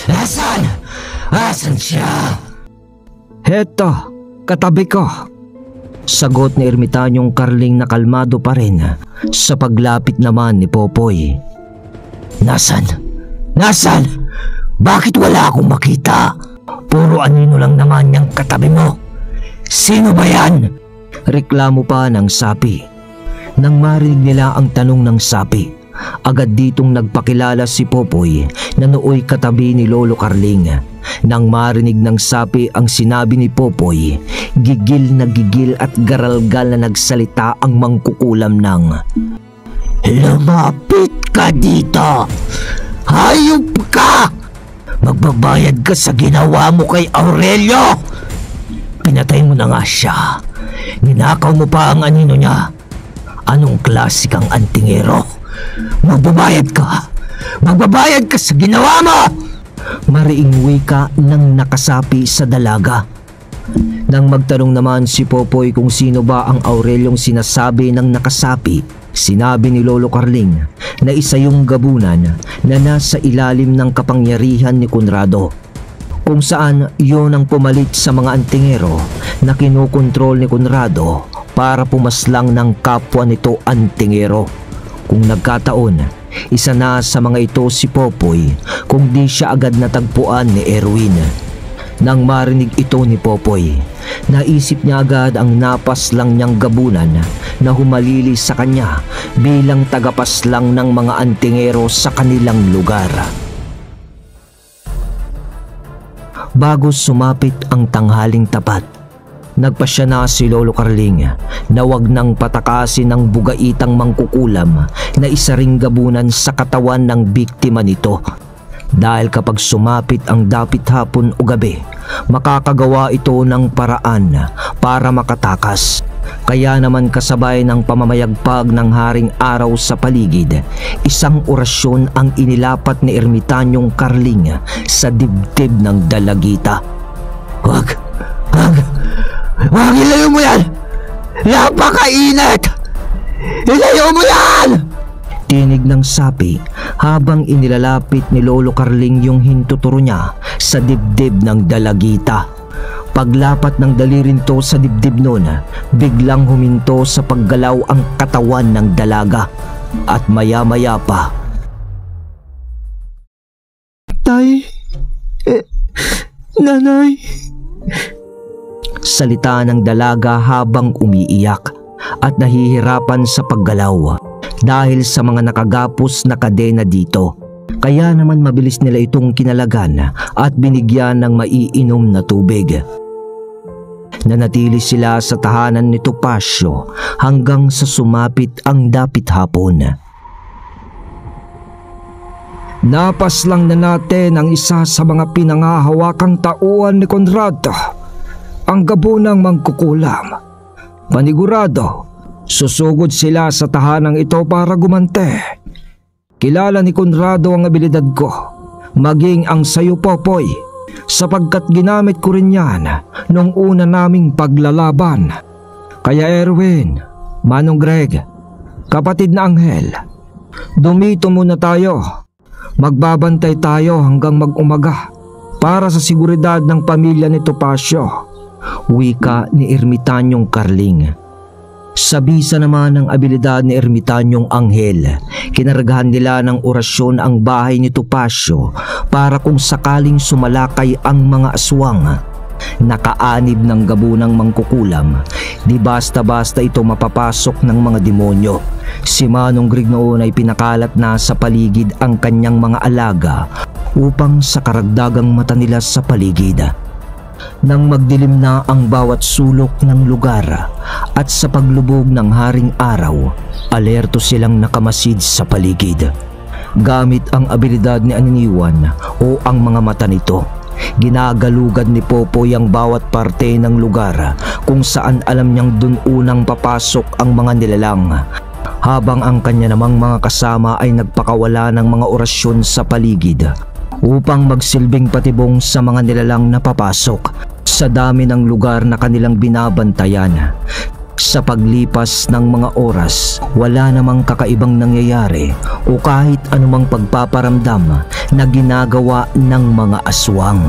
Asan? Asan siya? Heto, katabi ko. Sagot ni Ermitanyong Carling na kalmado pa rin sa paglapit naman ni Popoy. Nasan? Nasan? Bakit wala akong makita? Puro anino lang naman yung katabi mo. Sino ba yan? Reklamo pa ng sapi. Nang marinig nila ang tanong ng sapi, agad ditong nagpakilala si Popoy na nooy katabi ni Lolo Carling. Nang marinig ng sapi ang sinabi ni Popoy, gigil na gigil at garalgal na nagsalita ang mangkukulam ng, lumapit ka dito! Hayop ka! Magbabayad ka sa ginawa mo kay Aurelio! Pinatay mo na nga siya. Ninakaw mo pa ang anino niya. Anong klase kang antingero? Magbabayad ka! Magbabayad ka sa ginawa mo! Mariing wika ng nakasapi sa dalaga. Nang magtanong naman si Popoy kung sino ba ang Aurelyong sinasabi ng nakasapi, sinabi ni Lolo Carling na isa yung gabunan na nasa ilalim ng kapangyarihan ni Conrado, kung saan yon ang pumalit sa mga antingero na kinukontrol ni Conrado para pumaslang ng kapwa nito antingero. Kung nagkataon, isa na sa mga ito si Popoy kung di siya agad natagpuan ni Erwin. Nang marinig ito ni Popoy, naisip niya agad ang napaslang niyang gabunan na humalili sa kanya bilang tagapaslang ng mga antingero sa kanilang lugar. Bago sumapit ang tanghaling tapat, nagpasya na si Lolo Carling na wag nang patakasin ng bugaitang mangkukulam na isa ring gabunan sa katawan ng biktima nito. Dahil kapag sumapit ang dapit hapon o gabi, makakagawa ito ng paraan para makatakas. Kaya naman kasabay ng pamamayagpag ng haring araw sa paligid, isang orasyon ang inilapat ni Ermitanyong Carling sa dibdib ng dalagita. Wag! Ilayo mo yan! Napakainit! Ilayo mo yan! Tinig ng sapi habang inilalapit ni Lolo Carling yung hintuturo niya sa dibdib ng dalagita. Paglapat ng dalirin to sa dibdib nun, biglang huminto sa paggalaw ang katawan ng dalaga at maya-maya pa, Tay, nanay. Salita ng dalaga habang umiiyak at nahihirapan sa paggalaw dahil sa mga nakagapos na kadena dito. Kaya naman mabilis nila itong kinalagan at binigyan ng maiinom na tubig. Nanatili sila sa tahanan ni Topacio hanggang sa sumapit ang dapit hapon. Napaslang na natin ang isa sa mga pinangahawakang tauhan ni Conrado, ang gabunang mangkukulam. Panigurado, susugod sila sa tahanang ito para gumante. Kilala ni Conrado ang abilidad ko, maging ang sayo, Popoy, sapagkat ginamit ko rin yan nung una naming paglalaban. Kaya Erwin, Manong Greg, kapatid na Anghel, dumito muna tayo. Magbabantay tayo hanggang mag-umaga para sa seguridad ng pamilya ni Topacio. Wika ni Ermitanyong Carling. Sa bisa naman ng abilidad ni Ermitanyong Anghel, kinaragahan nila ng orasyon ang bahay ni Topacio para kung sakaling sumalakay ang mga aswang. Nakaanib ng gabunang mangkukulam, di basta-basta ito mapapasok ng mga demonyo. Si Manong Greg noon ay pinakalat na sa paligid ang kanyang mga alaga upang sa karagdagang mata nila sa paligid. Nang magdilim na ang bawat sulok ng lugar at sa paglubog ng haring araw, alerto silang nakamasid sa paligid. Gamit ang abilidad ni Aniniwan o ang mga mata nito, ginagalugad ni Popoy ang bawat parte ng lugar kung saan alam niyang dun unang papasok ang mga nilalang, habang ang kanya namang mga kasama ay nagpakawala ng mga orasyon sa paligid upang magsilbing patibong sa mga nilalang na papasok sa dami ng lugar na kanilang binabantayan. Sa paglipas ng mga oras, wala namang kakaibang nangyayari o kahit anumang pagpaparamdam na ginagawa ng mga aswang.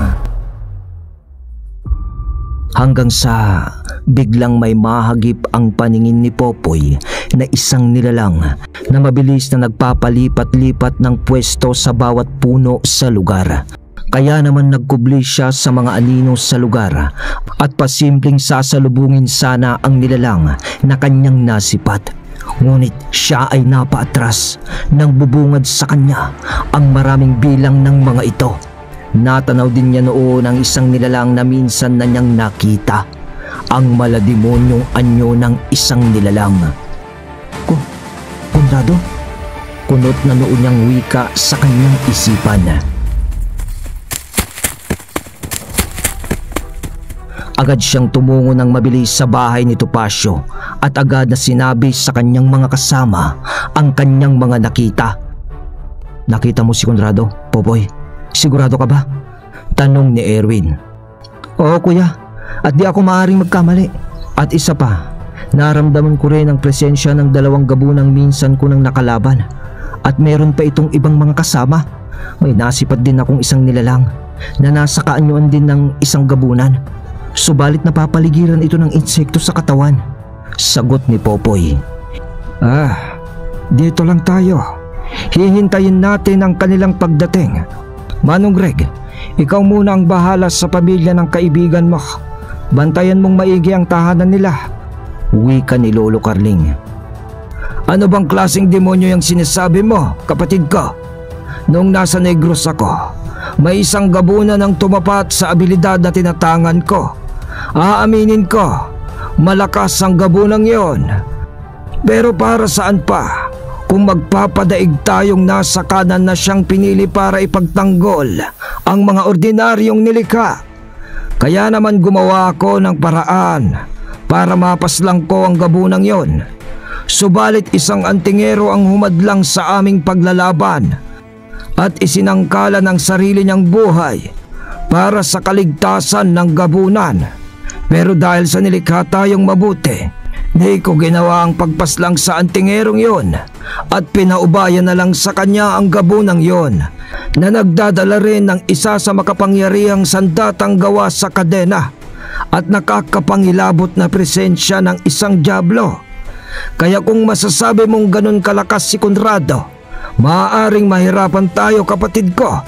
Hanggang sa biglang may mahagip ang paningin ni Popoy na isang nilalang na mabilis na nagpapalipat-lipat ng pwesto sa bawat puno sa lugar. Kaya naman nagkubli siya sa mga anino sa lugar at pasimpleng sasalubungin sana ang nilalang na kanyang nasipat. Ngunit siya ay napaatras nang bubungad sa kanya ang maraming bilang ng mga ito. Natanaw din niya noon ang isang nilalang na minsan na niyang nakita, ang malademonyong anyo ng isang nilalang. Conrado? Kunot na noon niyang wika sa kanyang isipan. Agad siyang tumungo ng mabilis sa bahay ni Topacio at agad na sinabi sa kanyang mga kasama ang kanyang mga nakita. Nakita mo si Conrado, Popoy? Sigurado ka ba? Tanong ni Erwin. Oo kuya, at di ako maaaring magkamali. At isa pa, naramdaman ko rin ang presensya ng 2 gabunang minsan ko nang nakalaban. At meron pa itong ibang mga kasama. May nasipat din akong isang nilalang na nasa kaanyuan din ng isang gabunan. Subalit napapaligiran ito ng insekto sa katawan. Sagot ni Popoy. Dito lang tayo. Hihintayin natin ang kanilang pagdating. Manong Greg, ikaw muna ang bahala sa pamilya ng kaibigan mo. Bantayan mong maigi ang tahanan nila. Wika ni Lolo Carling. Ano bang klaseng demonyo yung sinasabi mo, kapatid ko? Noong nasa Negros ako, may isang gabunan ang tumapat sa abilidad na tinatangan ko. Aaminin ko, malakas ang gabunang yon. Pero para saan pa kung magpapadaig tayong nasa kanan na siyang pinili para ipagtanggol ang mga ordinaryong nilikha? Kaya naman gumawa ako ng paraan para mapaslang ko ang gabunang yon. Subalit isang antingero ang humadlang sa aming paglalaban at isinangkala ng sarili niyang buhay para sa kaligtasan ng gabunan. Pero dahil sa nilikha tayong mabuti, di ko ginawa ang pagpaslang sa antingerong yon at pinaubayan na lang sa kanya ang gabunang yon na nagdadala rin ng isa sa makapangyarihang sandatang gawa sa kadena at nakakapangilabot na presensya ng isang dyablo. Kaya kung masasabi mong ganun kalakas si Conrado, maaaring mahirapan tayo, kapatid ko,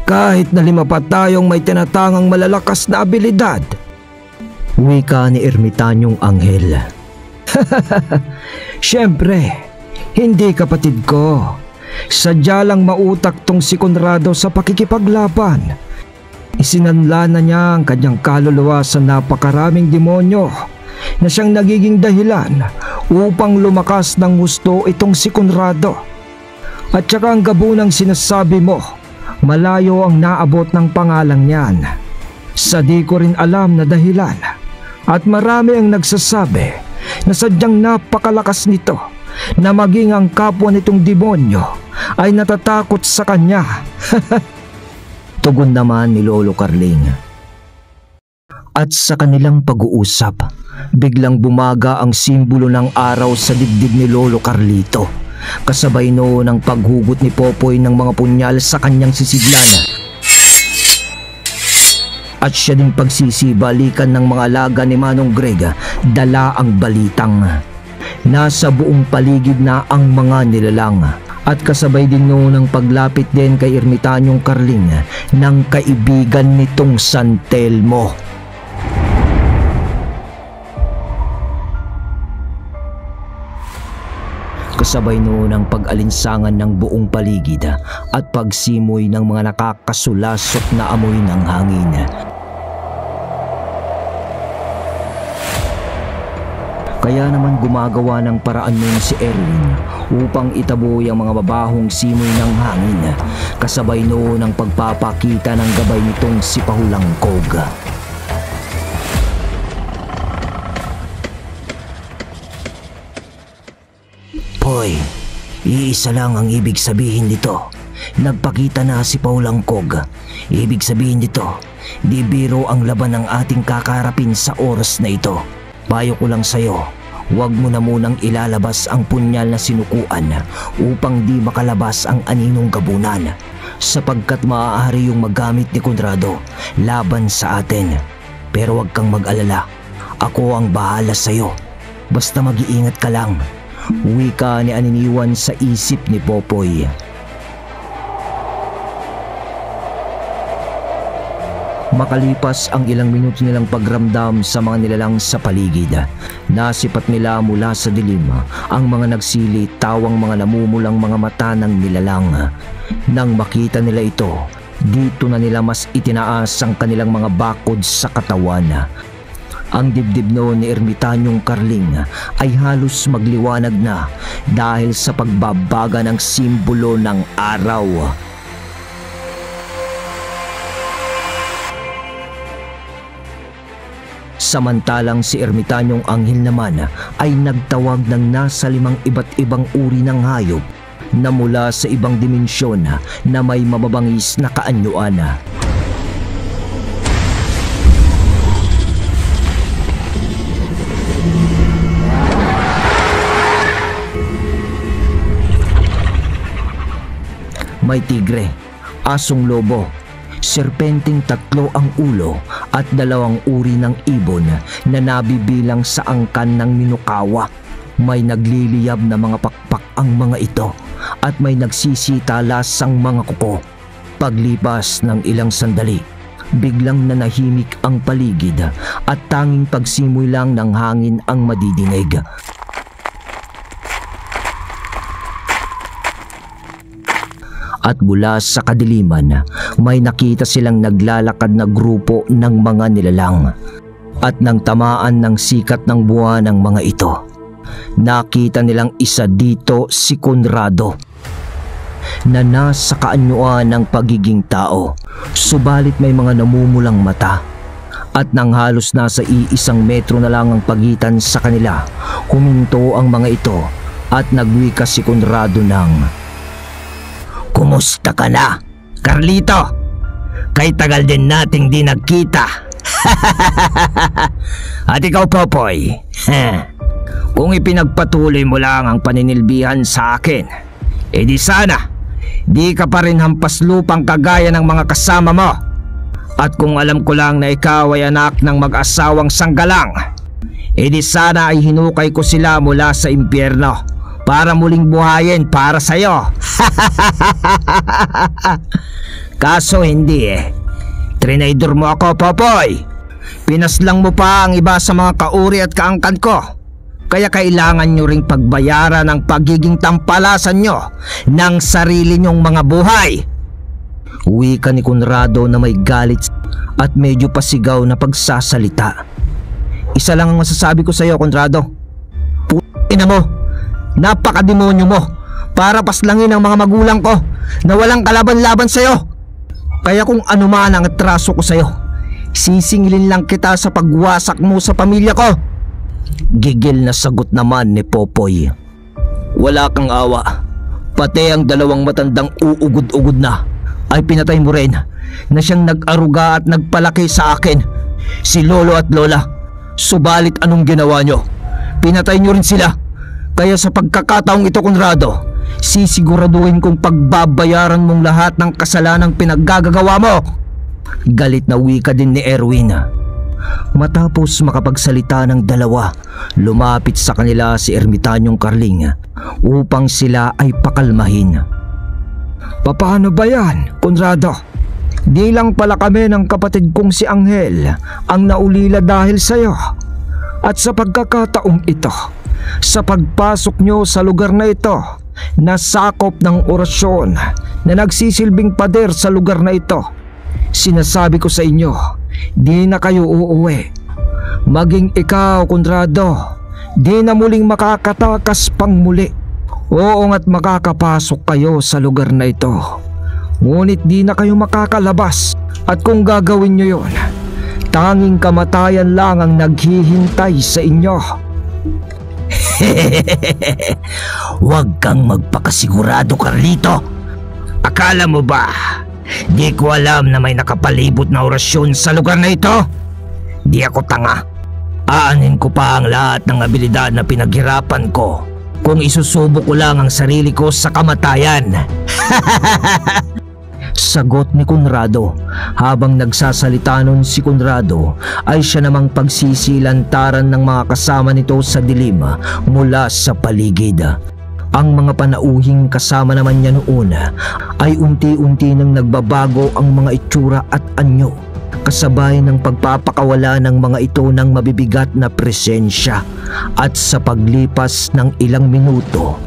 kahit na 5 pa tayong may tinatangang malalakas na abilidad. Wika ni Ermitanyong Anghel. Siyempre, hindi, kapatid ko. Sadya lang mautak tong si Conrado sa pakikipaglaban. Isinanla na niya ang kanyang kaluluwa sa napakaraming demonyo na siyang nagiging dahilan upang lumakas ng gusto itong si Conrado. At saka ang gabunang sinasabi mo, malayo ang naabot ng pangalang niyan. Sa di ko rin alam na dahilan. At marami ang nagsasabi na sadyang napakalakas nito na maging ang kapwa nitong demonyo ay natatakot sa kanya. Tugon naman ni Lolo Carling. At sa kanilang pag-uusap, biglang bumaga ang simbolo ng araw sa dibdib ni Lolo Carlito. Kasabay noon ang paghugot ni Popoy ng mga punyal sa kanyang sisidlan. At siya ding pagsisibalikan ng mga alaga ni Manong Greg, dala ang balitang. Nasa buong paligid na ang mga nilalang. At kasabay din noon ang paglapit din kay Ermitanyong Carling ng kaibigan nitong San Telmo. Kasabay noon ang pag-alinsangan ng buong paligid at pagsimoy ng mga nakakasulasok na amoy ng hangin. Kaya naman gumagawa ng paraan nun si Erwin upang itaboy ang mga babahong simoy ng hangin. Kasabay noon ang pagpapakita ng gabay nitong si Pahulangkog. Poy, iisa lang ang ibig sabihin nito. Nagpakita na si Pahulangkog. Ibig sabihin nito, di biro ang laban ng ating kakarapin sa oras na ito. Payo ko lang sa'yo, Huwag mo na munang ilalabas ang punyal na sinukuan upang di makalabas ang aninong gabunan, sapagkat maaari yung magamit ni Conrado laban sa atin. Pero huwag kang mag-alala, ako ang bahala sa'yo. Basta mag-iingat ka lang. Wika ni Aniniwan sa isip ni Popoy. Makalipas ang ilang minuto nilang pagramdam sa mga nilalang sa paligid, nasipat nila mula sa dilim ang mga nagsili tawang mga namumulang mga mata ng nilalang. Nang makita nila ito, dito na nila mas itinaas ang kanilang mga bakod sa katawan. Ang dibdib noon ni Ermitanyong Carling ay halos magliwanag na dahil sa pagbabaga ng simbolo ng araw. Samantalang si Ermitanyong Anghel naman ay nagtawag ng nasa 5 iba't ibang uri ng hayop na mula sa ibang dimensyon na may mababangis na kaanyuan. May tigre, asong lobo, serpenteng 3 ang ulo at 2 uri ng ibon na nabibilang sa angkan ng Minokawa. May nagliliyab na mga pakpak ang mga ito at may nagsisitalas ang mga kuko. Paglipas ng ilang sandali, biglang nanahimik ang paligid at tanging pagsimoy lang ng hangin ang madidinig. At mula sa kadiliman, may nakita silang naglalakad na grupo ng mga nilalang. At nang tamaan ng sikat ng buwan ng mga ito, nakita nilang isa dito si Conrado na nasa kaanyuan ng pagiging tao, subalit may mga namumulang mata. At nang halos nasa 1 metro na lang ang pagitan sa kanila, huminto ang mga ito at nagwika si Conrado ng, "Kumusta ka na, Carlito? Kay tagal din nating di nagkita." At ikaw, Popoy, kung ipinagpatuloy mo lang ang paninilbihan sa akin, edi sana di ka pa rin hampas lupang kagaya ng mga kasama mo. At kung alam ko lang na ikaw ay anak ng mag-asawang sanggalang, edi sana ay hinukay ko sila mula sa impyerno para muling buhayin para sa'yo. Kaso hindi eh. Trinaydor mo ako, Popoy. Pinaslang mo pa ang iba sa mga kauri at kaangkan ko. Kaya kailangan nyo ring pagbayaran ang pagiging tampalasan nyo ng sarili nyong mga buhay. Wika ni Conrado na may galit at medyo pasigaw na pagsasalita. Isa lang ang masasabi ko sa iyo, Conrado. Putina mo, napakademonyo mo. Para paslangin ang mga magulang ko na walang kalaban-laban sa iyo. Kaya kung ano man ang atraso ko sa iyo, sisingilin lang kita sa pagwasak mo sa pamilya ko. Gigil na sagot naman ni Popoy. Wala kang awa. Pati ang 2 matandang uugod-ugod na ay pinatay mo rin na siyang nag-aruga at nagpalaki sa akin, si Lolo at Lola. Subalit anong ginawa nyo? Pinatay nyo rin sila. Kaya sa pagkakataong ito, Conrado, sisiguraduhin kong pagbabayaran mong lahat ng kasalanang pinaggagawa mo. Galit na wika din ni Erwin. Matapos makapagsalita ng 2, lumapit sa kanila si Ermitanyong Carling upang sila ay pakalmahin. Paano ba yan, Conrado? Di lang pala kami ng kapatid kong si Anghel ang naulila dahil sa'yo. At sa pagkakataong ito, sa pagpasok nyo sa lugar na ito, nasakop ng orasyon na nagsisilbing pader sa lugar na ito, sinasabi ko sa inyo, di na kayo uuwi. Maging ikaw, Conrado, di na muling makakatakas pang muli. Oo nga't makakapasok kayo sa lugar na ito, ngunit di na kayo makakalabas. At kung gagawin nyo yun, tanging kamatayan lang ang naghihintay sa inyo. Huwag kang magpakasigurado, Carlito. Akala mo ba di ko alam na may nakapalibot na orasyon sa lugar na ito? Di ako tanga. Aanin ko pa ang lahat ng abilidad na pinaghirapan ko kung isusubok ko lang ang sarili ko sa kamatayan. Sagot ni Conrado. Habang nagsasalita nun si Conrado ay siya namang pagsisilantaran ng mga kasama nito sa dilim mula sa paligid. Ang mga panauhing kasama naman niya noon ay unti-unti nang nagbabago ang mga itsura at anyo, kasabay ng pagpapakawala ng mga ito ng mabibigat na presensya. At sa paglipas ng ilang minuto,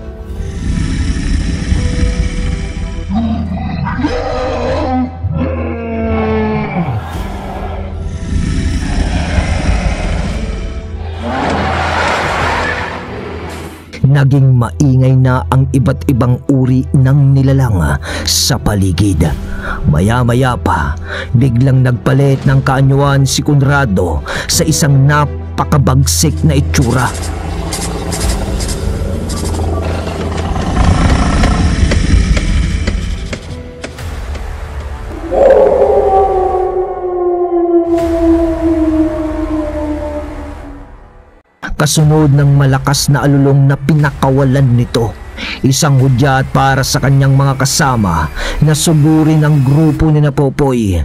naging maingay na ang iba't ibang uri ng nilalang sa paligid. Maya-maya pa, biglang nagpalit ng kaanyuan si Conrado sa isang napakabagsik na itsura. Kasunod ng malakas na alulong na pinakawalan nito, isang hudyat para sa kanyang mga kasama na sugurin ang grupo ni Popoy.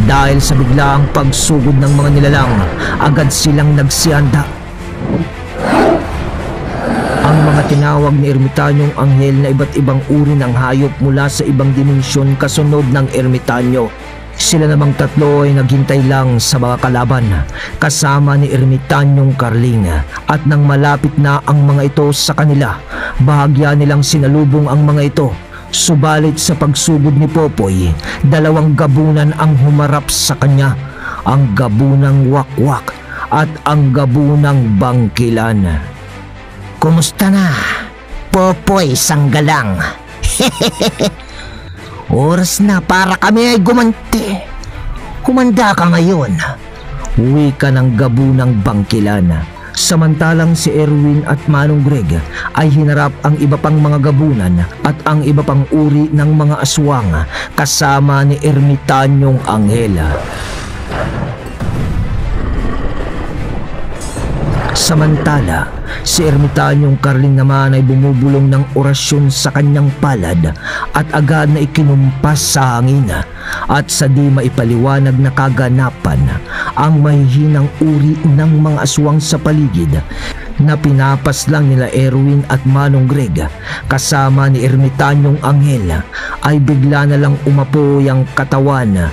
Dahil sa biglaang pagsugod ng mga nilalang, agad silang nagsihanda. Ang mga tinawag ni ermitanyong anghel na iba't ibang uri ng hayop mula sa ibang dimensyon kasunod ng ermitanyo. Sila namang tatlo ay naghintay lang sa mga kalaban kasama ni ermitanyong Carling, at nang malapit na ang mga ito sa kanila, bahagya nilang sinalubong ang mga ito. Subalit sa pagsugod ni Popoy, dalawang gabunan ang humarap sa kanya, ang gabunang Wakwak at ang gabunang Bangkilan. Kumusta na, Popoy Sanggalang? Oras na para kami ay gumanti. Kumanda ka ngayon. Wika ng gabunang Bangkilan. Samantalang si Erwin at Manong Greg ay hinarap ang iba pang mga gabunan at ang iba pang uri ng mga aswang kasama ni ermitanyong anghel. Samantala, si ermitanyong Carling naman ay bumubulong ng orasyon sa kanyang palad at agad na ikinumpas sa hangin, at sa di maipaliwanag na kaganapan, ang mahihinang uri ng mga aswang sa paligid na pinapas lang nila Erwin at Manong Greg kasama ni ermitanyong anghel ay bigla na lang umapoy ang katawan.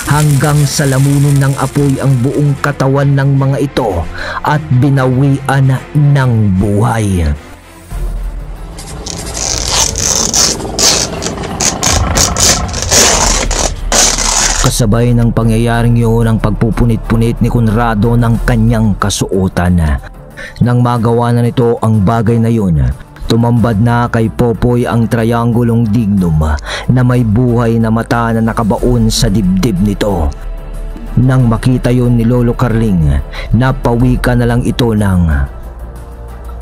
Hanggang sa lamunin ng apoy ang buong katawan ng mga ito at binawian ng buhay. Kasabay ng pangyayaring yun ang pagpupunit-punit ni Conrado ng kanyang kasuotan. Nang magawa na nito ang bagay na yun, tumambad na kay Popoy ang triangulong dignum na may buhay na mata na nakabaon sa dibdib nito. Nang makita yon ni Lolo Carling, napawika na lang ito ng,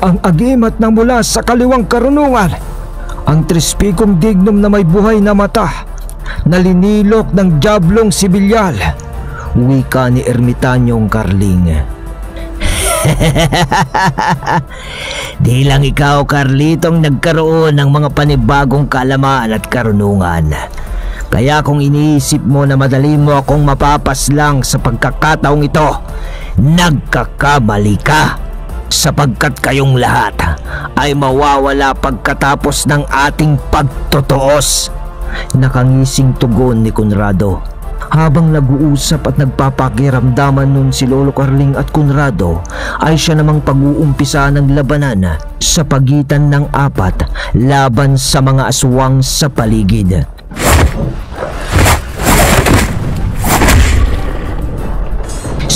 "Ang agimat na mula sa kaliwang karunungan, ang trispicum dignum na may buhay na mata, nalinilok ng diablong sibilyal," wika ni ermitanyong Carling. Di lang ikaw, Carlitong, nagkaroon ng mga panibagong kaalaman at karunungan. Kaya kung iniisip mo na madali mo akong mapapaslang sa pagkakataong ito, nagkakamali ka, sapagkat kayong lahat ay mawawala pagkatapos ng ating pagtutuos. Nakangising tugon ni Conrado. Habang nag-uusap at nagpapakiramdaman nun si Lolo Carling at Conrado, ay siya namang pag-uumpisa ng labanan sa pagitan ng apat laban sa mga aswang sa paligid.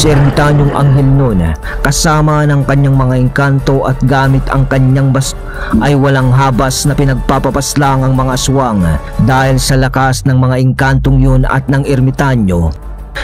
Si ermitanyong anghel nun, kasama ng kanyang mga engkanto at gamit ang kanyang ay walang habas na pinagpapapaslang ang mga aswang dahil sa lakas ng mga engkantong yun at ng ermitanyo.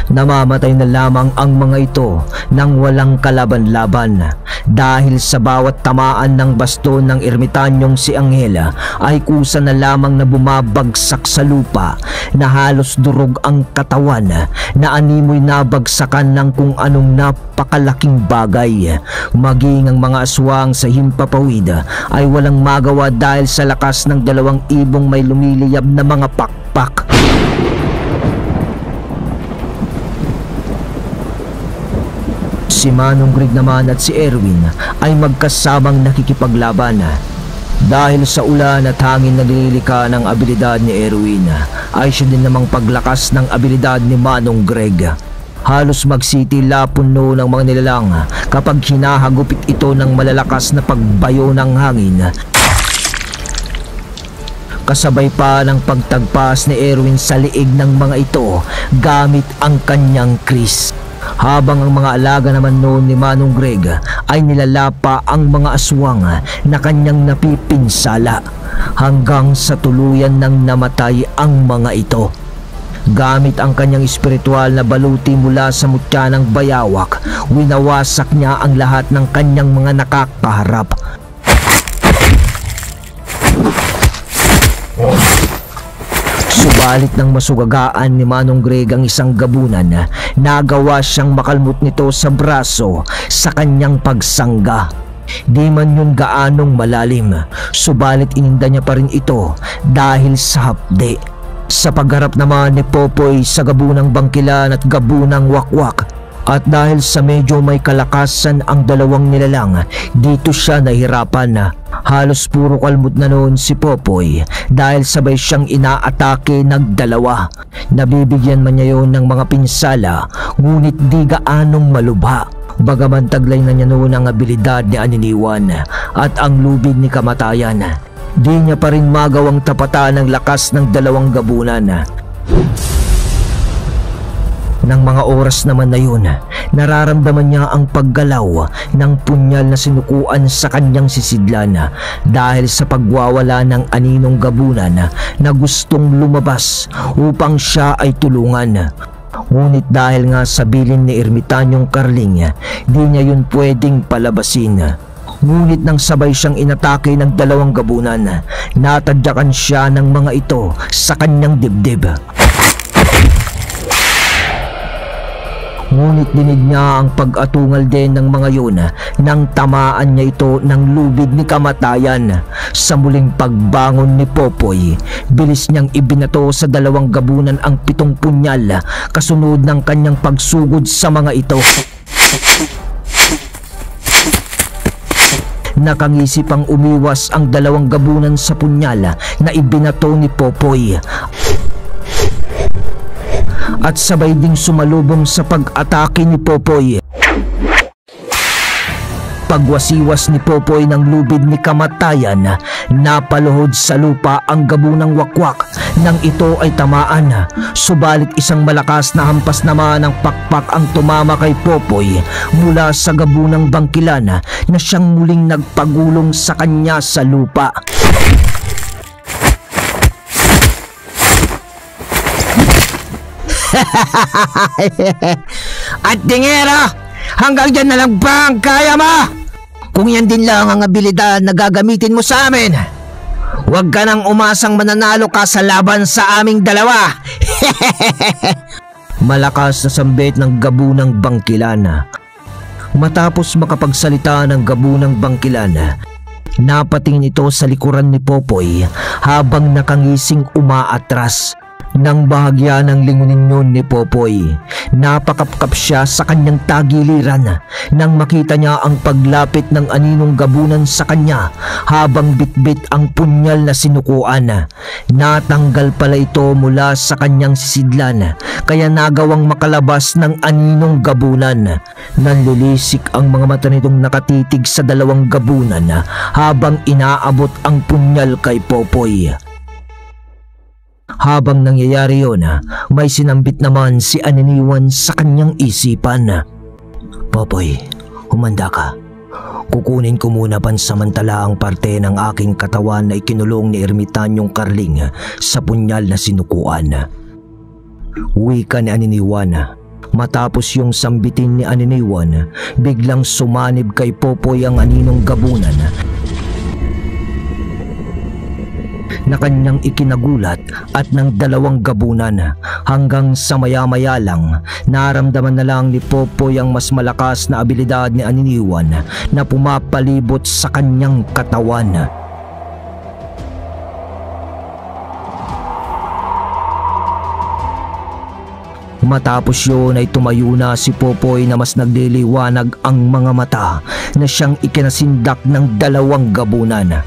Namamatay na lamang ang mga ito nang walang kalaban-laban dahil sa bawat tamaan ng baston ng ermitanyong si Angela ay kusa na lamang na bumabagsak sa lupa na halos durog ang katawan na animoy nabagsakan ng kung anong napakalaking bagay. Maging ang mga aswang sa himpapawid ay walang magawa dahil sa lakas ng 2 ibong may lumiliyab na mga pakpak. Si Manong Greg naman at si Erwin ay magkasamang nakikipaglaban. Dahil sa ulan at hangin na nililika ng abilidad ni Erwin, ay siya din namang paglakas ng abilidad ni Manong Greg. Halos magsitila puno ng mga nilalang kapag hinahagupit ito ng malalakas na pagbayo ng hangin. Kasabay pa ng pagtagpas ni Erwin sa liig ng mga ito gamit ang kanyang kris. Habang ang mga alaga naman noon ni Manong Greg ay nilalapa ang mga aswang na kanyang napipinsala hanggang sa tuluyan ng namatay ang mga ito. Gamit ang kanyang espiritual na baluti mula sa mutya ng bayawak, winawasak niya ang lahat ng kanyang mga nakakaharap. Subalit nang masugagaan ni Manong Greg ang isang gabunan, nagawa siyang makalmot nito sa braso sa kanyang pagsangga. Di man yun gaanong malalim, subalit ininda niya pa rin ito dahil sa hapde. Sa pagharap naman ni Popoy sa gabunang bangkilan at gabunang wakwak, at dahil sa medyo may kalakasan ang 2 nilalang, dito siya nahirapan. Halos puro kalmot na noon si Popoy dahil sabay siyang inaatake ng 2. Nabibigyan man niya yon ng mga pinsala, ngunit di gaanong malubha. Bagaman taglay na niya noon ang abilidad ni Aniniwan at ang lubid ni kamatayan, di niya pa rin magawang tapatan ang lakas ng 2 gabunan. Nang mga oras naman na yun, nararamdaman niya ang paggalaw ng punyal na sinukuan sa kanyang sisidlan dahil sa pagwawala ng aninong gabunan na gustong lumabas upang siya ay tulungan. Ngunit dahil nga sa bilin ni Ermitanyong Carling, di niya yun pwedeng palabasin. Ngunit nang sabay siyang inatake ng 2 gabunan, natadyakan siya ng mga ito sa kanyang dibdib. Ngunit dinig niya ang pag-atungal din ng mga yun nang tamaan niya ito ng lubid ni kamatayan. Sa muling pagbangon ni Popoy, bilis niyang ibinato sa 2 gabunan ang 7 punyal kasunod ng kanyang pagsugod sa mga ito. Nakangisip ang umiwas ang 2 gabunan sa punyal na ibinato ni Popoy, at sabay ding sumalubong sa pag-atake ni Popoy. Pagwasiwas ni Popoy ng lubid ni kamatayan, napaluhod sa lupa ang gabunang wakwak nang ito ay tamaan. Subalit isang malakas na hampas naman ng pakpak ang tumama kay Popoy mula sa gabunang bangkilan na siyang muling nagpagulong sa kanya sa lupa. At tingero, hanggang dyan na lang ba ang kaya mo? Kung yan din lang ang abilidad na gagamitin mo sa amin, huwag ka nang umasang mananalo ka sa laban sa aming 2. Malakas na sambit ng gabunang bangkilan. Matapos makapagsalita ng gabunang bangkilan, napatingin ito sa likuran ni Popoy habang nakangising umaatras. Nang bahagya ng lingunin yun ni Popoy, napakapkap siya sa kanyang tagiliran nang makita niya ang paglapit ng aninong gabunan sa kanya habang bitbit ang punyal na sinukuan. Natanggal pala ito mula sa kanyang sisidlan kaya nagawang makalabas ng aninong gabunan. Nanlilisik ang mga mata nitong nakatitig sa 2 gabunan habang inaabot ang punyal kay Popoy. Habang nangyayari yun, may sinambit naman si Aniniwan sa kanyang isipan. Popoy, humanda ka. Kukunin ko muna pansamantala ang parte ng aking katawan na ikinulong ni Ermitanyong Carling sa punyal na sinukuan. Wika ni Aniniwan. Matapos yung sambitin ni Aniniwan, biglang sumanib kay Popoy ang aninong gabunan na kanyang ikinagulat at ng dalawang gabunan, hanggang sa maya-maya lang naramdaman na lang ni Popoy ang mas malakas na abilidad ni Aniniwan na pumapalibot sa kanyang katawan. Matapos yun ay tumayo na si Popoy na mas nagliliwanag ang mga mata na siyang ikinasindak ng dalawang gabunan.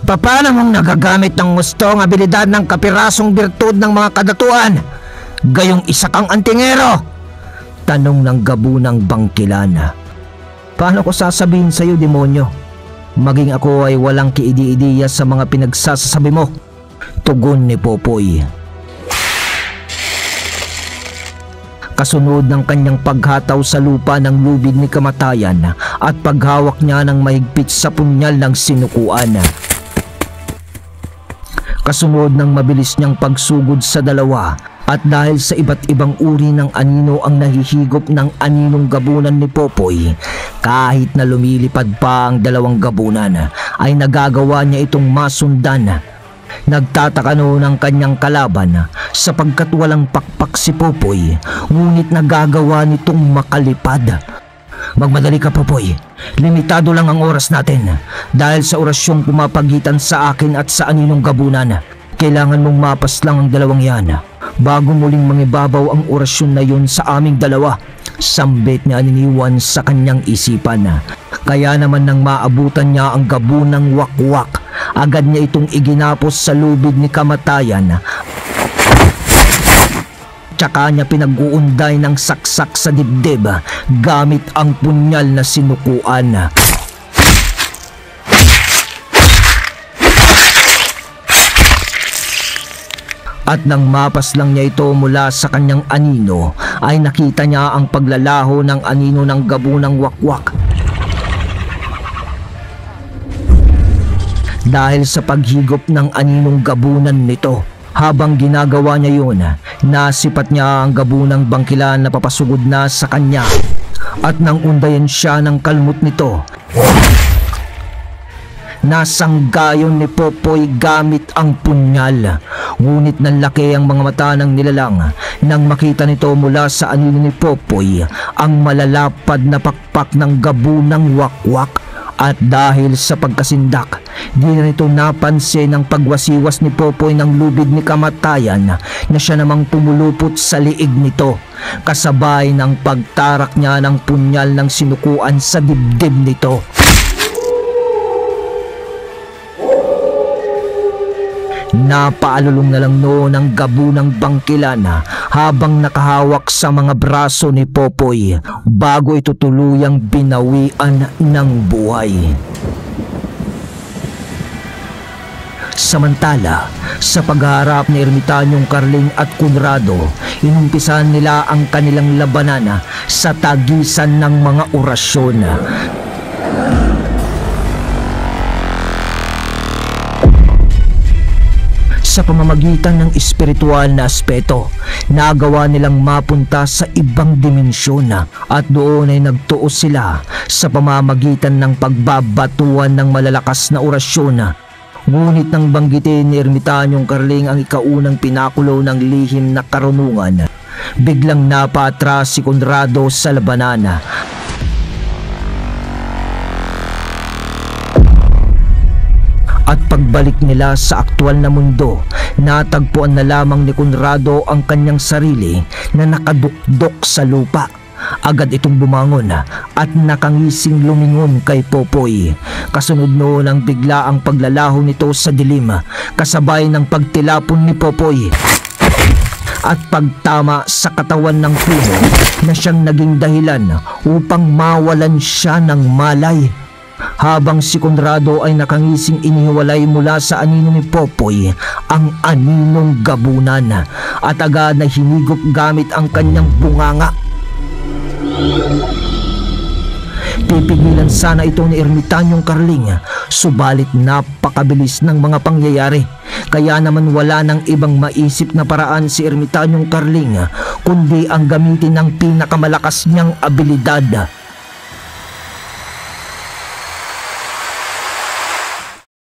Paano mong nagagamit ng gustong abilidad ng kapirasong birtud ng mga kadatuan? Gayong isa kang antingero? Tanong ng gabunang bangkilan. Paano ko sasabihin sa iyo, demonyo? Maging ako ay walang kiidi-idiya sa mga pinagsasasabi mo. Tugon ni Popoy. Kasunod ng kanyang paghataw sa lupa ng lubid ni kamatayan at paghawak niya ng mahigpit sa punyal ng sinukuan. Kasunod ng mabilis niyang pagsugod sa dalawa, at dahil sa iba't ibang uri ng anino ang nahihigop ng aninong gabunan ni Popoy, kahit na lumilipad pa ang dalawang gabunan, ay nagagawa niya itong masundan. Nagtataka noon ang kanyang kalaban sapagkat walang pakpak si Popoy, ngunit nagagawa nitong makalipad. Magmadali ka, Popoy. Limitado lang ang oras natin. Dahil sa orasyong pumapagitan sa akin at sa aninong gabunan, kailangan mong mapas lang ang dalawang yan bago muling mangibabaw ang orasyon na yun sa aming dalawa. Sambit ni Aniniwan sa kanyang isipan. Kaya naman nang maabutan niya ang gabunang wakwak, agad niya itong iginapos sa lubid ni kamatayan. Tsaka niya pinag-uunday ng saksak sa dibdib gamit ang punyal na sinukuan. At nang mapas lang niya ito mula sa kanyang anino, ay nakita niya ang paglalaho ng anino ng gabunang wakwak. Dahil sa paghigop ng aninong gabunan nito, habang ginagawa niya yun, nasipat niya ang gabunang bangkilan na papasugod na sa kanya. At nang undayan siya ng kalmot nito, nasanggayon ni Popoy gamit ang punyal. Ngunit nanlaki ang mga mata ng nilalang nang makita nito mula sa anino ni Popoy ang malalapad na pakpak ng gabunang wakwak. At dahil sa pagkasindak, di na nito napansin ang pagwasiwas ni Popoy ng lubid ni kamatayan na siya namang pumulupot sa liig nito, kasabay ng pagtarak niya ng punyal ng sinukuan sa dibdib nito. Napaalulong na lang noon ang gabunang bangkilan habang nakahawak sa mga braso ni Popoy bago ito tuluyang binawian ng buhay. Samantala, sa pagharap ni Ermitanyong Carling at Conrado, inumpisahan nila ang kanilang labanan sa tagisan ng mga orasyon. Sa pamamagitan ng espiritual na aspeto, nagawa nilang mapunta sa ibang dimensyon at doon ay nagtuos sila sa pamamagitan ng pagbabatuan ng malalakas na orasyon. Ngunit nang banggitin ni Ermitanyong Carling ang ikaunang pinakulo ng lihim na karunungan, biglang napatras si Conrado sa labanan. At pagbalik nila sa aktwal na mundo, natagpuan na lamang ni Conrado ang kanyang sarili na nakadukdok sa lupa. Agad itong bumangon at nakangising lumingon kay Popoy. Kasunod noon ang bigla ang paglalaho nito sa dilim, kasabay ng pagtilapon ni Popoy at pagtama sa katawan ng puno na siyang naging dahilan upang mawalan siya ng malay. Habang si Conrado ay nakangising, inihiwalay mula sa anino ni Popoy ang aninong gabunan at agad na hinigop gamit ang kanyang bunganga. Pipigilan sana ito ni Ermitanyong Carling, subalit napakabilis ng mga pangyayari. Kaya naman wala nang ibang maisip na paraan si Ermitanyong Carling kundi ang gamitin ng pinakamalakas niyang abilidad,